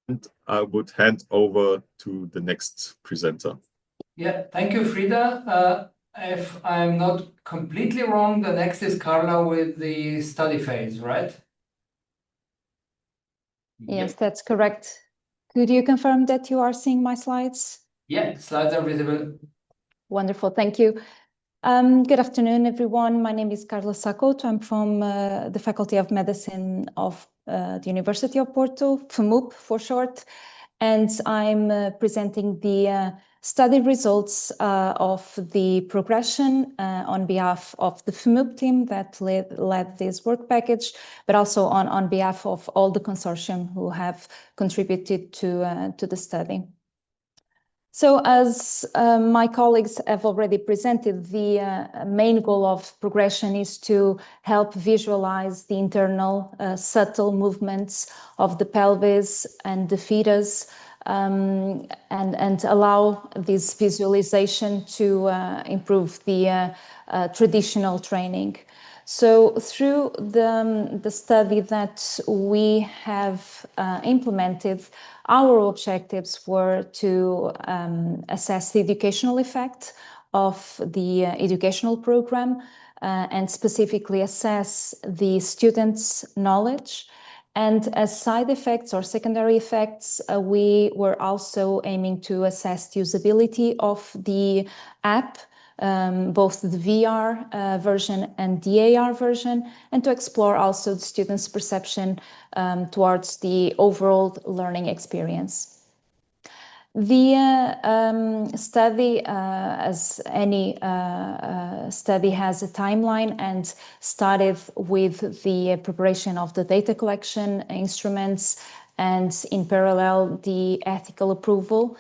And I would hand over to the next presenter. Yeah, thank you, Frida. If I'm not completely wrong, the next is Carla with the study phase, right? Yes, that's correct. Could you confirm that you are seeing my slides? Yeah, slides are visible. Wonderful, thank you. Good afternoon, everyone. My name is Carla Sacoto. I'm from the Faculty of Medicine of the University of Porto, FMUP for short, and I'm presenting the study results of the progression on behalf of the FMUP team that led this work package, but also on behalf of all the consortium who have contributed to the study. So as my colleagues have already presented, the main goal of progression is to help visualize the internal subtle movements of the pelvis and the fetus, and allow this visualization to improve the traditional training. So through the study that we have implemented, our objectives were to assess the educational effect of the educational program and specifically assess the students' knowledge. And as side effects or secondary effects, we were also aiming to assess the usability of the app, both the VR version and the AR version, and to explore also the students' perception towards the overall learning experience. The study, as any study, has a timeline and started with the preparation of the data collection instruments and in parallel the ethical approval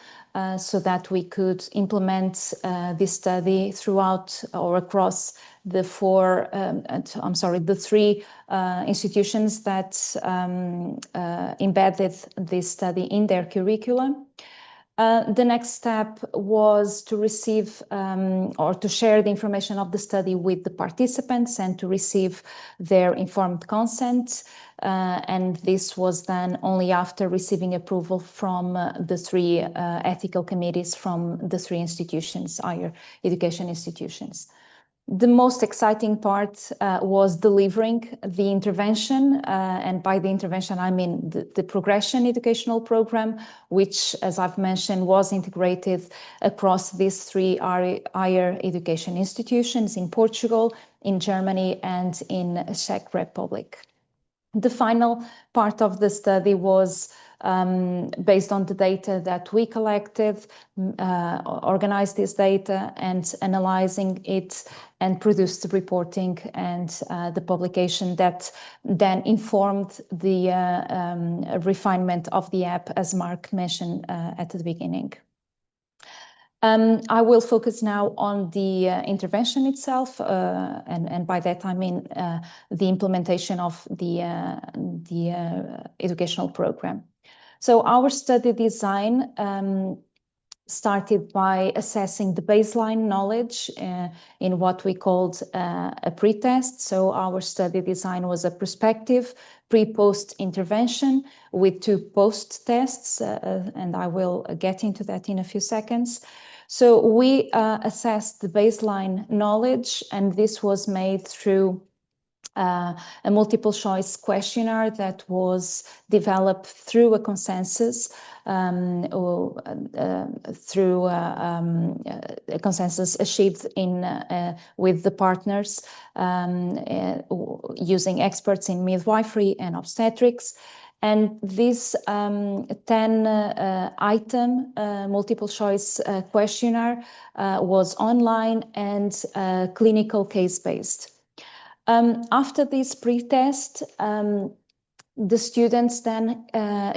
so that we could implement this study throughout or across the the three institutions that embedded this study in their curriculum. The next step was to receive or to share the information of the study with the participants and to receive their informed consent. And this was done only after receiving approval from the three ethical committees from the three institutions, higher education institutions. The most exciting part was delivering the intervention, and by the intervention I mean the progression educational program, which, as I've mentioned, was integrated across these three higher education institutions in Portugal, in Germany, and in Czech Republic. The final part of the study was based on the data that we collected, organized this data and analyzing it and produced the reporting and the publication that then informed the refinement of the app, as Mark mentioned at the beginning. I will focus now on the intervention itself, and by that I mean the implementation of the educational program. So our study design started by assessing the baseline knowledge in what we called a pretest. So our study design was a prospective pre-post intervention with 2 post tests, and I will get into that in a few seconds. So we assessed the baseline knowledge, and this was made through a multiple choice questionnaire that was developed through a consensus, through a consensus achieved with the partners using experts in midwifery and obstetrics. And this 10-item multiple choice questionnaire was online and clinical case-based. After this pre-test, the students then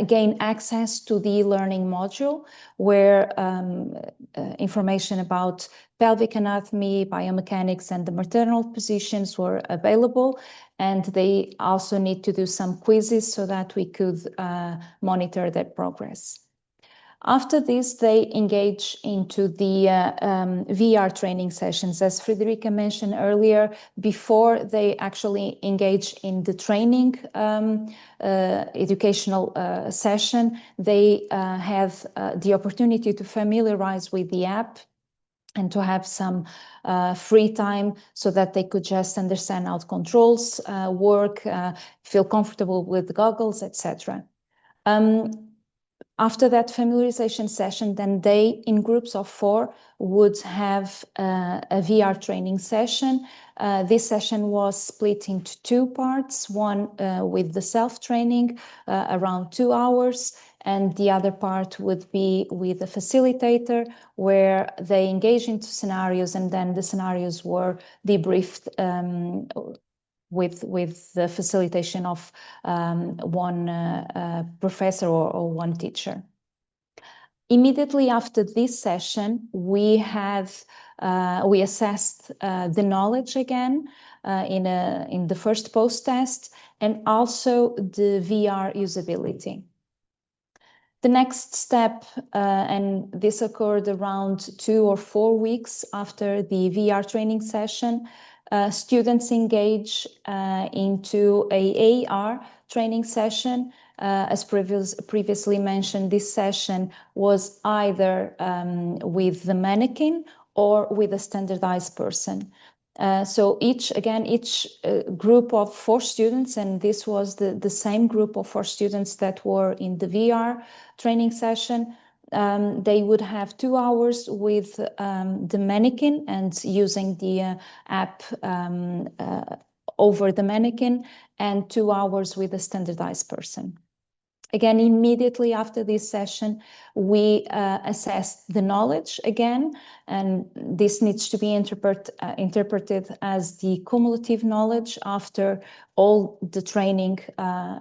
gain access to the learning module where information about pelvic anatomy, biomechanics, and the maternal positions were available. And they also need to do some quizzes so that we could monitor their progress. After this, they engage into the VR training sessions. As Frederica mentioned earlier, before they actually engage in the training educational session, they have the opportunity to familiarize with the app and to have some free time so that they could just understand how the controls work, feel comfortable with the goggles, etc. After that familiarization session, then they, in groups of 4, would have a VR training session. This session was split into 2 parts, one with the self-training, around 2 hours, and the other part would be with a facilitator, where they engage into scenarios, and then the scenarios were debriefed with the facilitation of one professor or one teacher. Immediately after this session, we assessed the knowledge again in the first post-test, and also the VR usability. The next step, and this occurred around 2 or 4 weeks after the VR training session, students engage into a AR training session. As previously mentioned, this session was either with the mannequin or with a standardized person. So each group of 4 students, and this was the same group of 4 students that were in the VR training session, they would have 2 hours with the mannequin and using the app over the mannequin, and 2 hours with a standardized person. Again, immediately after this session, we assessed the knowledge again, and this needs to be interpreted as the cumulative knowledge after all the training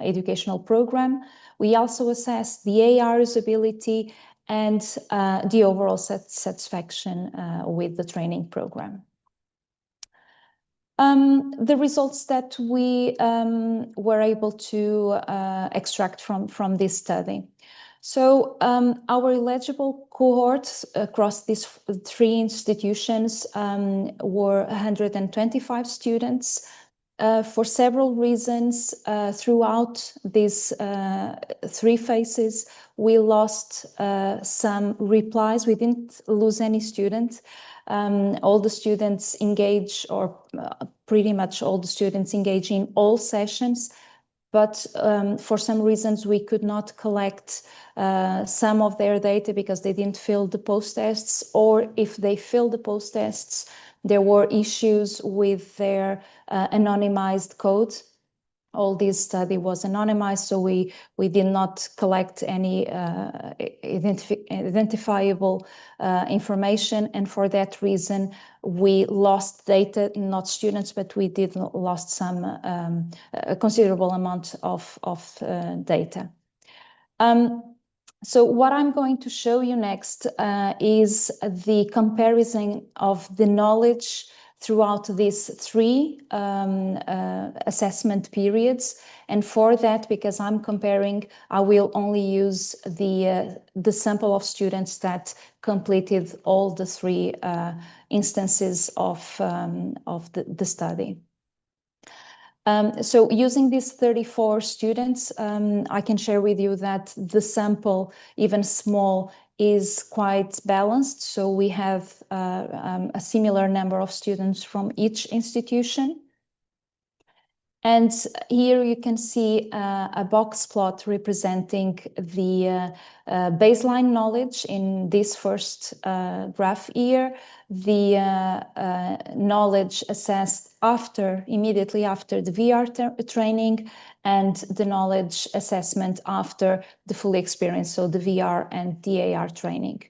educational program. We also assessed the AR usability and the overall satisfaction with the training program. The results that we were able to extract from this study. So our eligible cohorts across these 3 institutions were 125 students. For several reasons, throughout these 3 phases, we lost some replies. We didn't lose any students. All the students engage, or pretty much all the students engage in all sessions, but for some reasons we could not collect some of their data because they didn't fill the post-tests, or if they filled the post-tests, there were issues with their anonymized code. All this study was anonymized, so we did not collect any identifiable information, and for that reason we lost data, not students, but we did lost some a considerable amount of data. So what I'm going to show you next is the comparison of the knowledge throughout these 3 assessment periods. And for that, because I'm comparing, I will only use the sample of students that completed all the 3 instances of the study. So using these 34 students, I can share with you that the sample, even small, is quite balanced. So we have a similar number of students from each institution. And here you can see a box plot representing the baseline knowledge in this first graph here, the knowledge assessed immediately after the VR training, and the knowledge assessment after the full experience, so the VR and the AR training.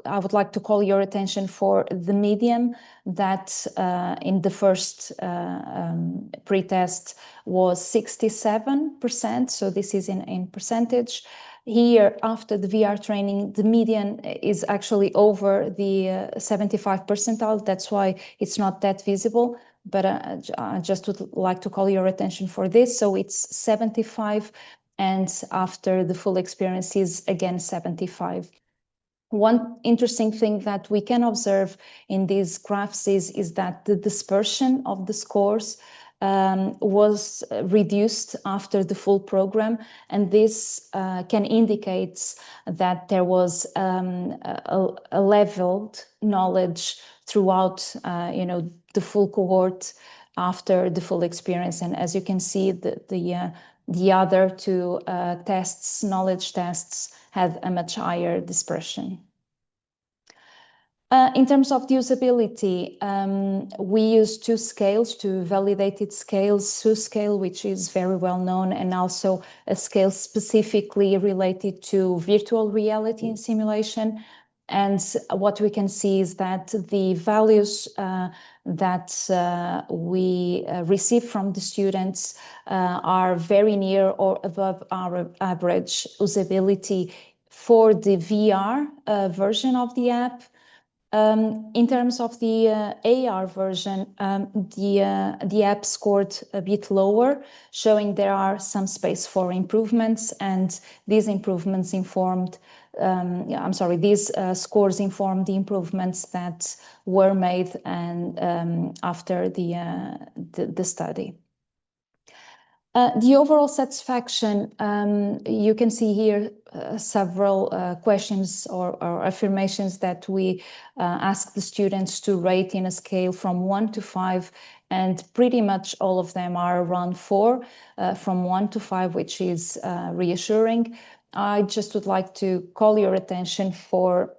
I would like to call your attention for the median that in the first pre-test was 67%. So this is in percentage. Here, after the VR training, the median is actually over the 75 percentile. That's why it's not that visible. But I just would like to call your attention for this. So it's 75, and after the full experience is again 75. One interesting thing that we can observe in these graphs is that the dispersion of the scores was reduced after the full program, and this can indicate that there was a leveled knowledge throughout the full cohort, after the full experience. And as you can see, the other two tests, knowledge tests, had a much higher dispersion. In terms of the usability, we use two scales, two validated scales, SU scale, which is very well known, and also a scale specifically related to virtual reality and simulation. And what we can see is that the values that we receive from the students are very near or above our average usability for the VR version of the app. In terms of the AR version, the app scored a bit lower, showing there are some space for improvements, and these improvements informed, these scores informed the improvements that were made and after the study. The overall satisfaction, you can see here several questions or affirmations that we ask the students to rate in a scale from 1 to 5, and pretty much all of them are around 4, from 1 to 5, which is reassuring. I just would like to call your attention for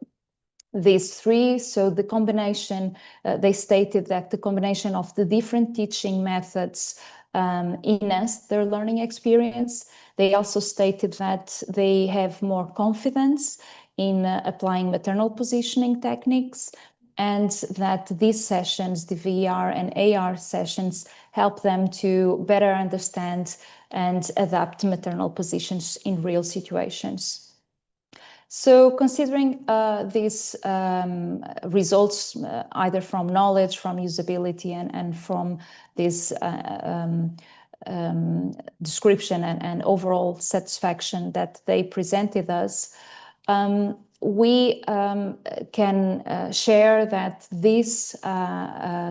these 3. So the combination, they stated that the combination of the different teaching methods enhanced their learning experience. They also stated that they have more confidence in applying maternal positioning techniques, and that these sessions, the VR and AR sessions, help them to better understand and adapt maternal positions in real situations. So considering these results, either from knowledge, from usability, and from this description and overall satisfaction that they presented us, we can share that this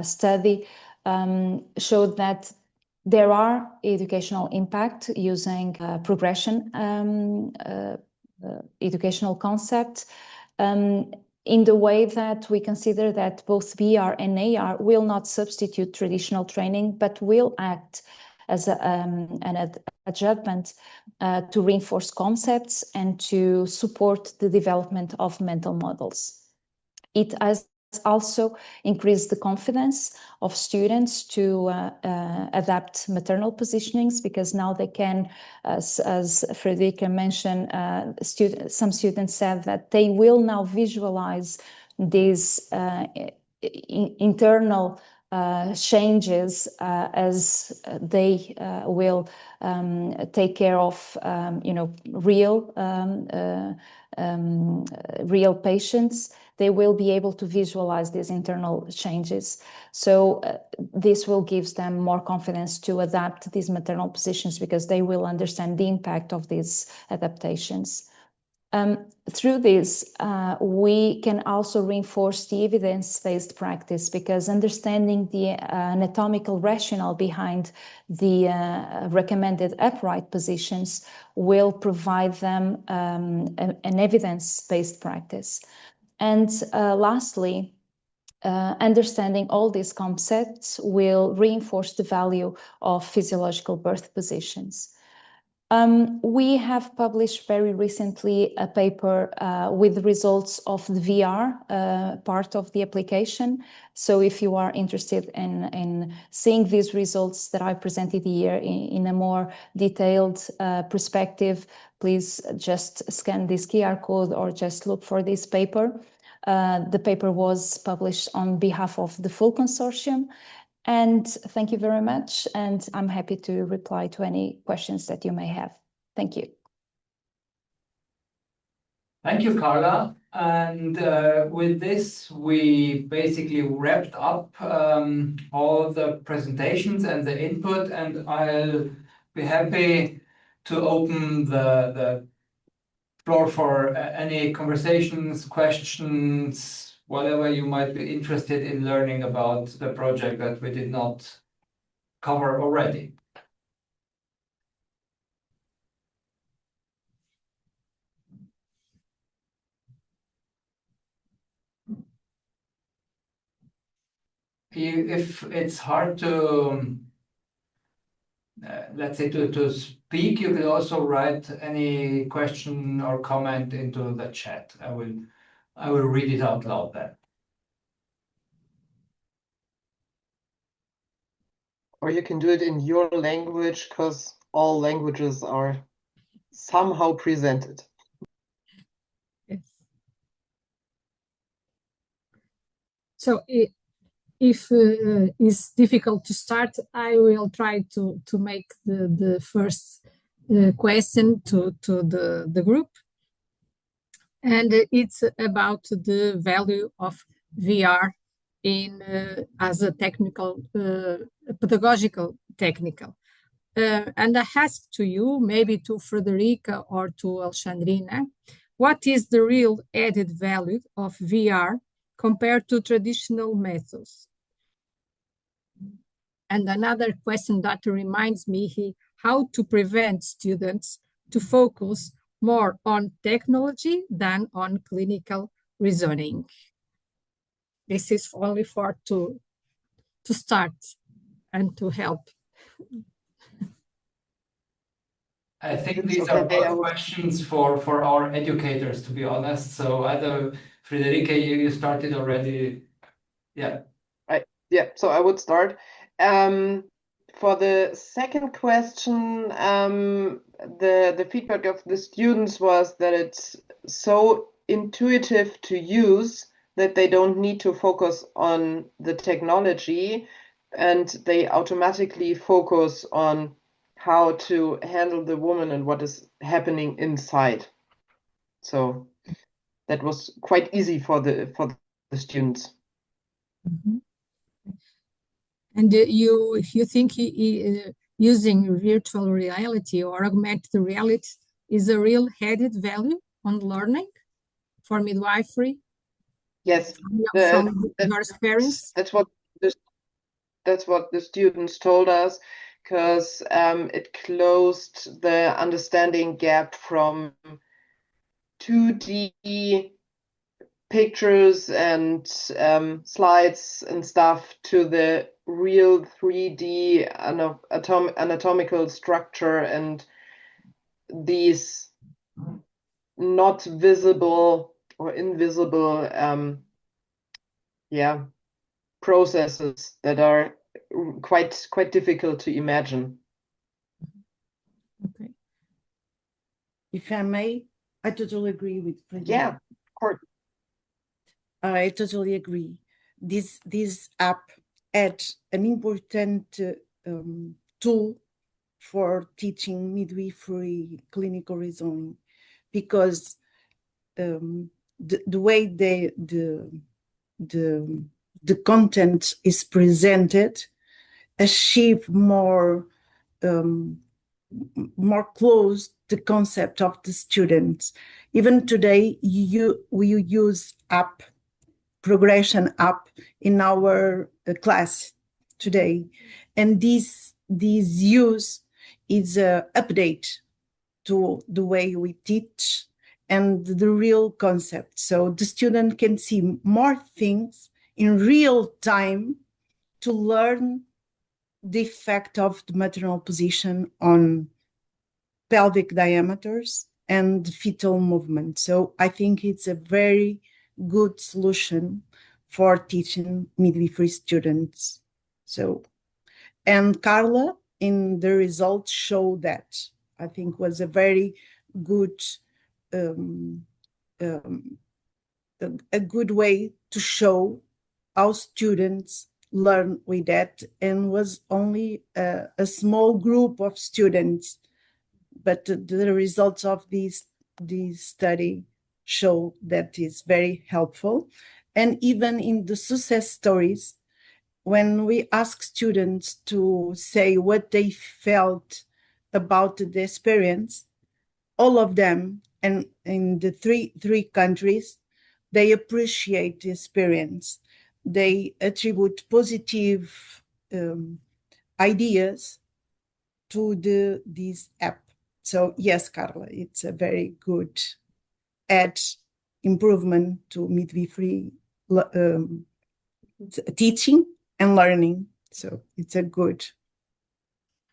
study showed that there are educational impact using progression educational concept, in the way that we consider that both VR and AR will not substitute traditional training, but will act as an adjustment to reinforce concepts and to support the development of mental models. It has also increased the confidence of students to adapt maternal positionings, because now they can, as Frederica mentioned, some students said that they will now visualize these internal changes as they will take care of real patients. They will be able to visualize these internal changes. So this will give them more confidence to adapt these maternal positions, because they will understand the impact of these adaptations. Through this, we can also reinforce the evidence-based practice, because understanding the anatomical rationale behind the recommended upright positions will provide them an evidence-based practice. And lastly, understanding all these concepts will reinforce the value of physiological birth positions. We have published very recently a paper with the results of the VR part of the application. So if you are interested in seeing these results that I presented here in a more detailed perspective, please just scan this QR code or just look for this paper. The paper was published on behalf of the full consortium. And thank you very much. And I'm happy to reply to any questions that you may have. Thank you. Thank you, Carla. And with this, we basically wrapped up all the presentations and the input, and I'll be happy to open the floor for any conversations, questions, whatever you might be interested in learning about the project that we did not cover already. if it's hard to, let's say, to speak, you could also write any question or comment into the chat. I will read it out loud then. Or you can do it in your language, because all languages are somehow presented. Yes. So if it's difficult to start, I will try to make the first question to the group. And it's about the value of VR in as a technical, pedagogical technical. And I ask to you, maybe to Frederica or to Alexandrina, what is the real added value of VR compared to traditional methods? And another question that reminds me how to prevent students to focus more on technology than on clinical reasoning. This is only for to start and to help. I think these are all questions for our educators, to be honest. So either Friederike, you started already. Yeah. Yeah, so I would start. For the second question, the feedback of the students was that it's so intuitive to use that they don't need to focus on the technology, and they automatically focus on how to handle the woman and what is happening inside. So that was quite easy for the students. Mm-hmm. And you think using virtual reality or augmented reality is a real added value on learning for midwifery? Yes, from your experience. That's what the students told us, because it closed the understanding gap from 2D pictures and slides and stuff to the real 3D anatomical structure and these not visible or invisible processes that are quite difficult to imagine. Okay. If I may, I totally agree with Frederica. Yeah, of course. I totally agree. This app adds an important tool for teaching midwifery clinical reasoning, because the way the content is presented achieve more close the concept of the students. Even today, we use progression app in our class today, and this use is a update to the way we teach and the real concept, so the student can see more things in real time to learn the effect of the maternal position on pelvic diameters and fetal movement. So I think it's a very good solution for teaching midwifery students. So, and Carla, in the results, show that. I think was a very good a good way to show how students learn with that, and was only a small group of students, but the results of this study show that is very helpful. And even in the success stories, when we ask students to say what they felt about the experience, all of them, and in the three countries, they appreciate the experience. They attribute positive ideas to this app. So yes, Carla, it's a very good improvement to midwifery teaching and learning. So it's a good.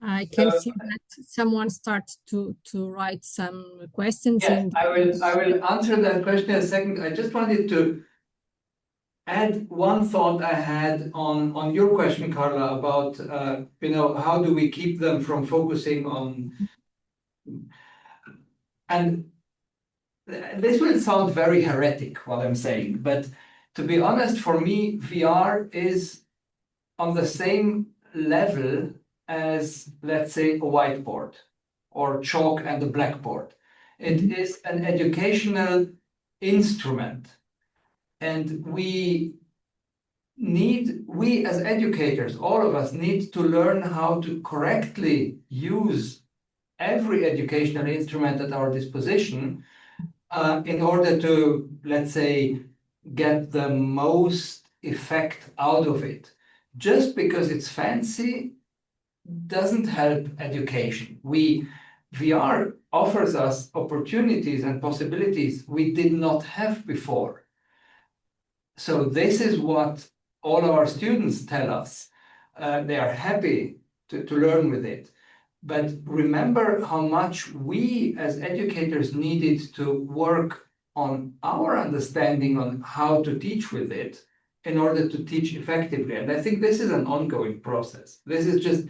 I can see that someone starts to write some questions. Yeah, I will answer that question in a second. I just wanted to add one thought I had on your question, Carla, about how do we keep them from focusing on, and this will sound very heretic what I'm saying, but to be honest, for me, VR is on the same level as, let's say, a whiteboard or chalk and a blackboard. It is an educational instrument, and we as educators, all of us need to learn how to correctly use every educational instrument at our disposition in order to, let's say, get the most effect out of it. Just because it's fancy doesn't help education. VR offers us opportunities and possibilities we did not have before. So this is what all our students tell us. They are happy to learn with it. But remember how much we as educators needed to work on our understanding on how to teach with it in order to teach effectively. And I think this is an ongoing process. This is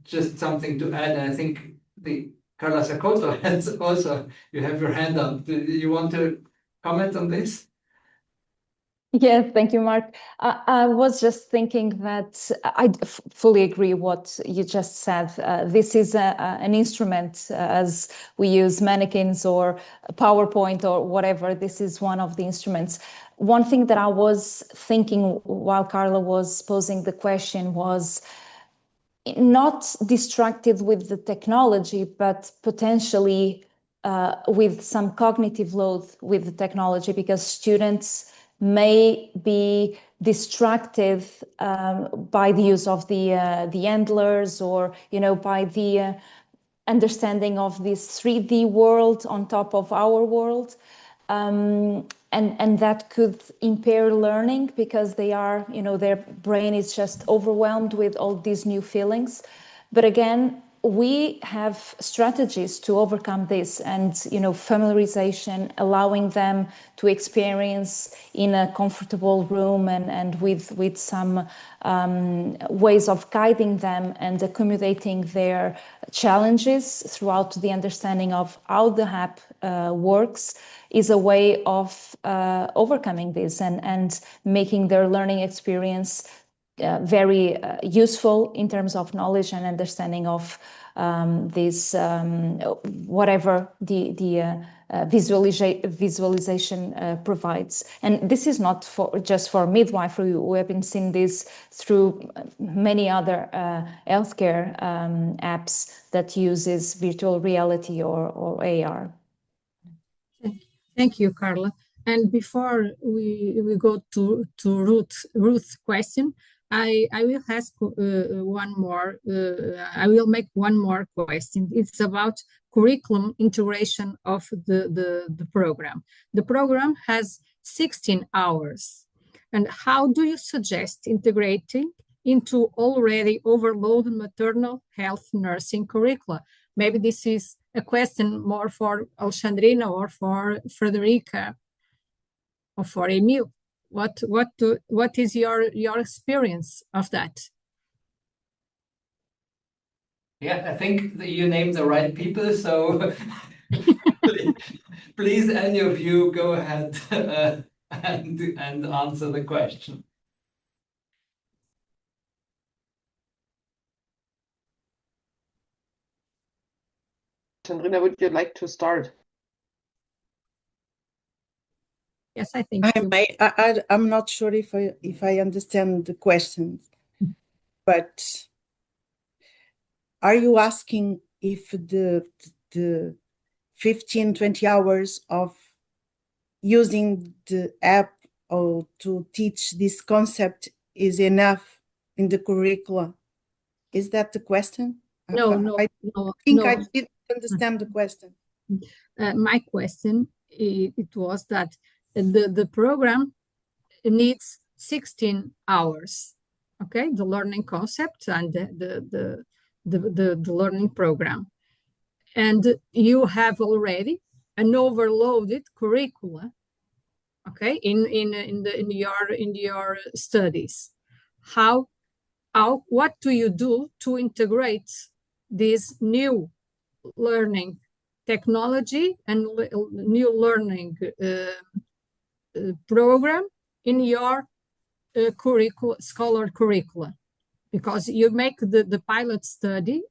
just something to add. And I think the Carla Sakoto has also, you have your hand up. Do you want to comment on this? Yes, thank you, Mark. I was just thinking that I fully agree what you just said. This is an instrument as we use mannequins or PowerPoint or whatever. This is one of the instruments. One thing that I was thinking while Carla was posing the question was not distracted with the technology, but potentially with some cognitive load with the technology, because students may be distracted by the use of the handlers, or by the understanding of this 3D world on top of our world, and that could impair learning because they are, their brain is just overwhelmed with all these new feelings. But again, we have strategies to overcome this, and familiarization, allowing them to experience in a comfortable room and with some ways of guiding them and accommodating their challenges throughout the understanding of how the app works, is a way of overcoming this and making their learning experience very useful in terms of knowledge and understanding of this, whatever the visualization provides. And this is not just for midwifery. We have been seeing this through many other healthcare apps that uses virtual reality or AR. Thank you, Carla. And before we go to Ruth's question, I will ask one more. I will make one more question. It's about curriculum integration of the program. The program has 16 hours. And how do you suggest integrating into already overloaded maternal health nursing curricula? Maybe this is a question more for Alexandrina or for Frederica or for Emil. What is your experience of that? Yeah, I think that you named the right people, so please, any of you, go ahead and answer the question. Sandrina, would you like to start? Yes, I think I'm not sure if I understand the question, but are you asking if the 15-20 hours of using the app or to teach this concept is enough in the curricula? Is that the question? No, I think I didn't understand the question. My question, it was that the program needs 16 hours. okay, the learning concept and the learning program. And you have already an overloaded curricula, okay, in your studies. What do you do to integrate this new learning technology and new learning program in your scholar curricula? Because you make the pilot study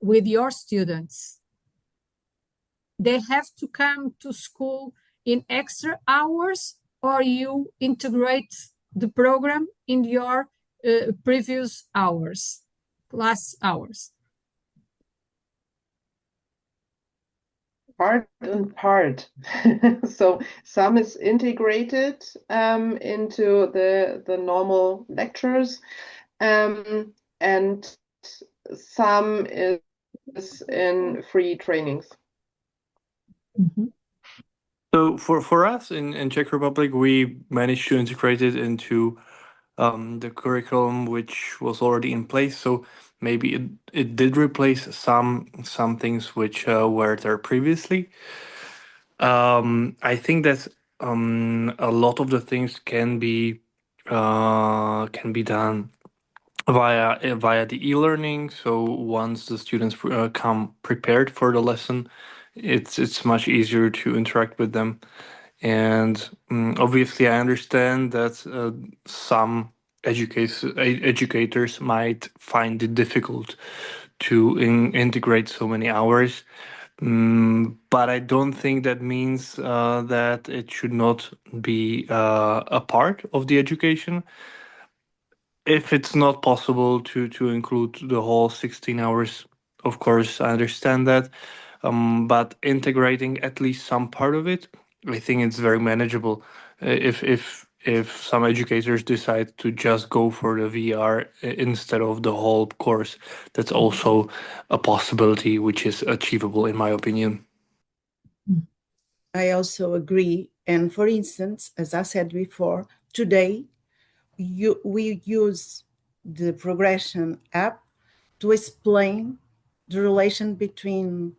with your students. They have to come to school in extra hours, or you integrate the program in your previous hours, class hours? Part and part. So some is integrated into the normal lectures, and some is in free trainings. Mm-hmm. So for us in Czech Republic, we managed to integrate it into the curriculum which was already in place. So maybe it did replace some things which were there previously. I think that a lot of the things can be done via the e-learning. So once the students come prepared for the lesson, it's much easier to interact with them. And obviously, I understand that some educators might find it difficult to integrate so many hours. But I don't think that means that it should not be a part of the education. If it's not possible to include the whole 16 hours, of course, I understand that. But integrating at least some part of it, I think it's very manageable. If some educators decide to just go for the VR instead of the whole course, that's also a possibility which is achievable, in my opinion. I also agree. And for instance, as I said before, today we use the progression app to explain the relation between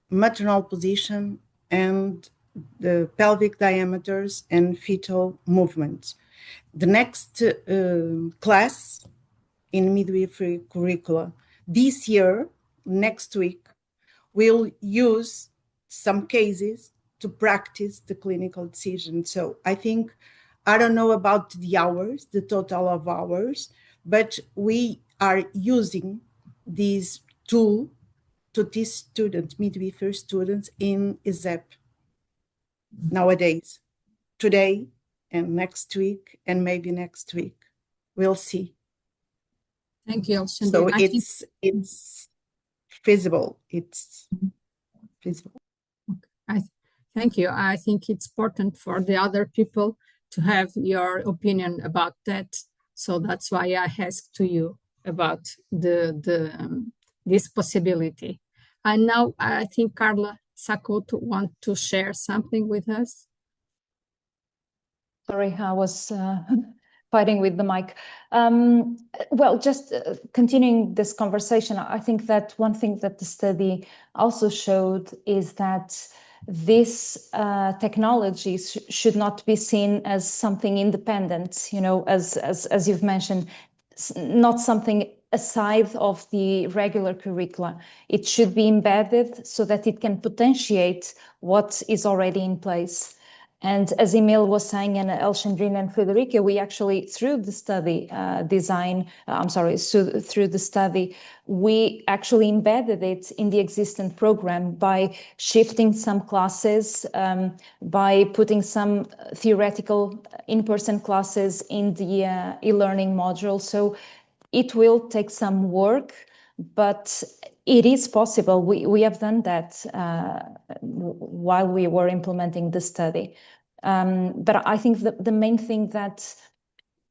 maternal position and the pelvic diameters and fetal movements. The next class in midwifery curricula this year, next week, will use some cases to practice the clinical decision. So I think, I don't know about the hours, the total of hours, but we are using this tool to teach students, midwifery students in ESEP nowadays, today and next week, and maybe next week. We'll see. Thank you, Alexandrina. So it's feasible. It's feasible. Thank you. I think it's important for the other people to have your opinion about that. So that's why I asked to you about this possibility. And now I think Carla Sakoto want to share something with us. Sorry, I was fighting with the mic. Well, just continuing this conversation, I think that one thing that the study also showed is that this technology should not be seen as something independent, you know, as you've mentioned, not something aside of the regular curricula. It should be embedded so that it can potentiate what is already in place. And as Emil was saying, and Alexandrina and Federica, we actually, through the study through the study, we actually embedded it in the existing program by shifting some classes, by putting some theoretical in-person classes in the e-learning module. So it will take some work, but it is possible. We have done that while we were implementing the study. But I think the main thing that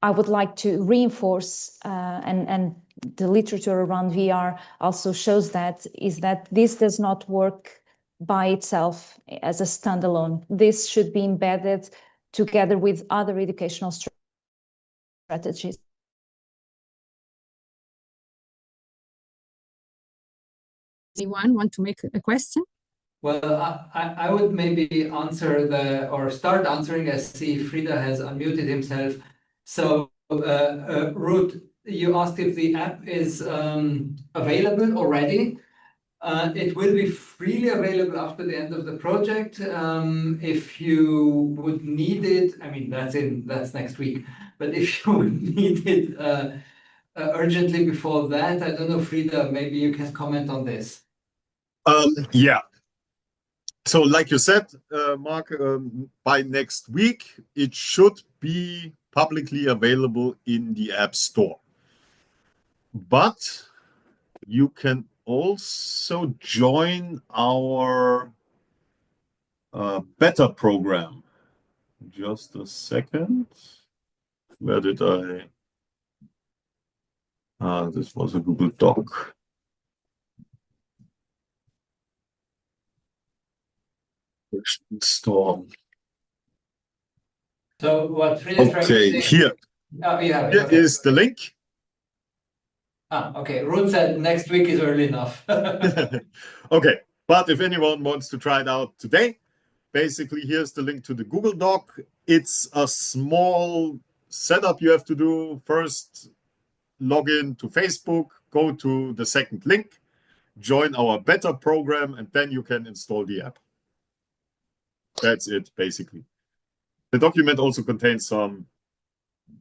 I would like to reinforce, and the literature around VR also shows that, is that this does not work by itself as a standalone. This should be embedded together with other educational strategies. anyone want to make a question? Well, I would maybe answer or start answering. I see Frida has unmuted himself. So, Ruth, you asked if the app is available already. It will be freely available after the end of the project. If you would need it, I mean, that's next week. But if you would need it urgently before that, I don't know, Frida, maybe you can comment on this. Yeah. So like you said, Mark, by next week, it should be publicly available in the App Store. But you can also join our beta program. Just a second. Where did I? This was a Google Doc. Store. So what Frida is trying to say. Here. Oh, yeah, Here okay. is the link. Okay. Ruth said next week is early enough. Okay, but if anyone wants to try it out today, basically here's the link to the Google Doc. It's a small setup you have to do. First, log in to Facebook, go to the second link, join our beta program, and then you can install the app. That's it, basically. The document also contains some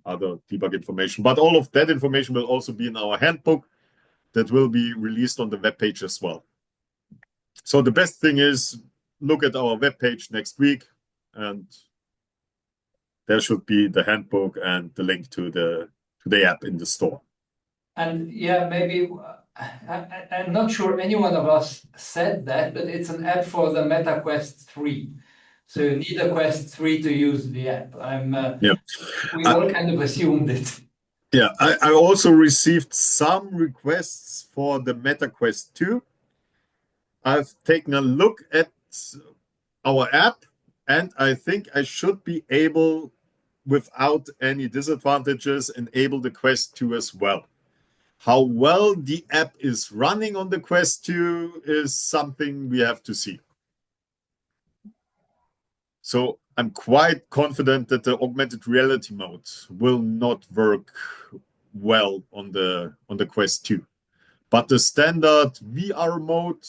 other debug information, but all of that information will also be in our handbook that will be released on the webpage as well. So the best thing is look at our webpage next week, and there should be the handbook and the link to the app in the store. And yeah, maybe I'm not sure any one of us said that, but it's an app for the Meta Quest 3. So you need a Quest 3 to use the app. We all kind of assumed it. Yeah, I also received some requests for the Meta Quest 2. I've taken a look at our app, and I think I should be able, without any disadvantages, enable the Quest 2 as well. How well the app is running on the Quest 2 is something we have to see. So I'm quite confident that the augmented reality mode will not work well on the Quest 2. But the standard VR mode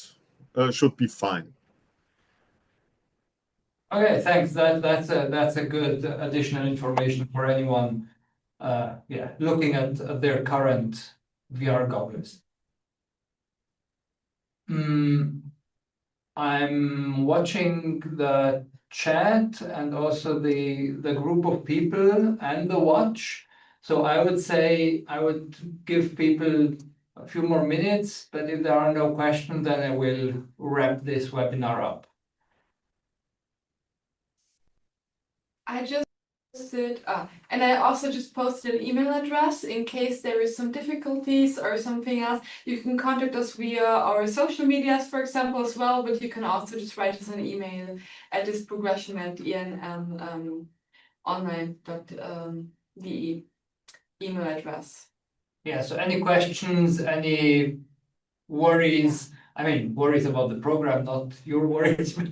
should be fine. Okay, thanks. That's a good additional information for anyone looking at their current VR goggles. I'm watching the chat and also the group of people and the watch. So I would say I would give people a few more minutes, but if there are no questions, then I will wrap this webinar up. I just posted, and I also just posted an email address in case there is some difficulties or something else. You can contact us via our social medias, for example, as well, but you can also just write us an email at this progression@enonline.de email address. Yeah, so any questions, any worries, worries about the program, not your worries, but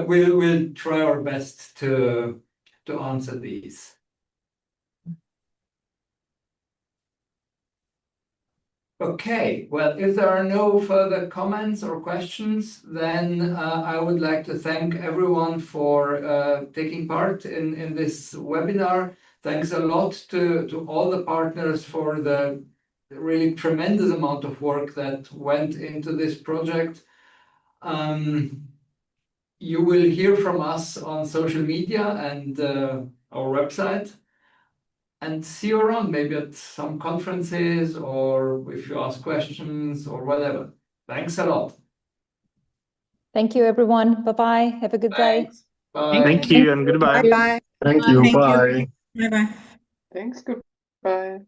we'll try our best to answer these. Okay, well, if there are no further comments or questions, then I would like to thank everyone for taking part in this webinar. Thanks a lot to all the partners for the really tremendous amount of work that went into this project. You will hear from us on social media and our website. And see you around, maybe at some conferences or if you ask questions or whatever. Thanks a lot. Thank you, everyone. Bye-bye. Have a good day. Bye. Thank you and goodbye. Bye-bye. Thank you. Thank you. Bye. Bye-bye. Thanks. Goodbye.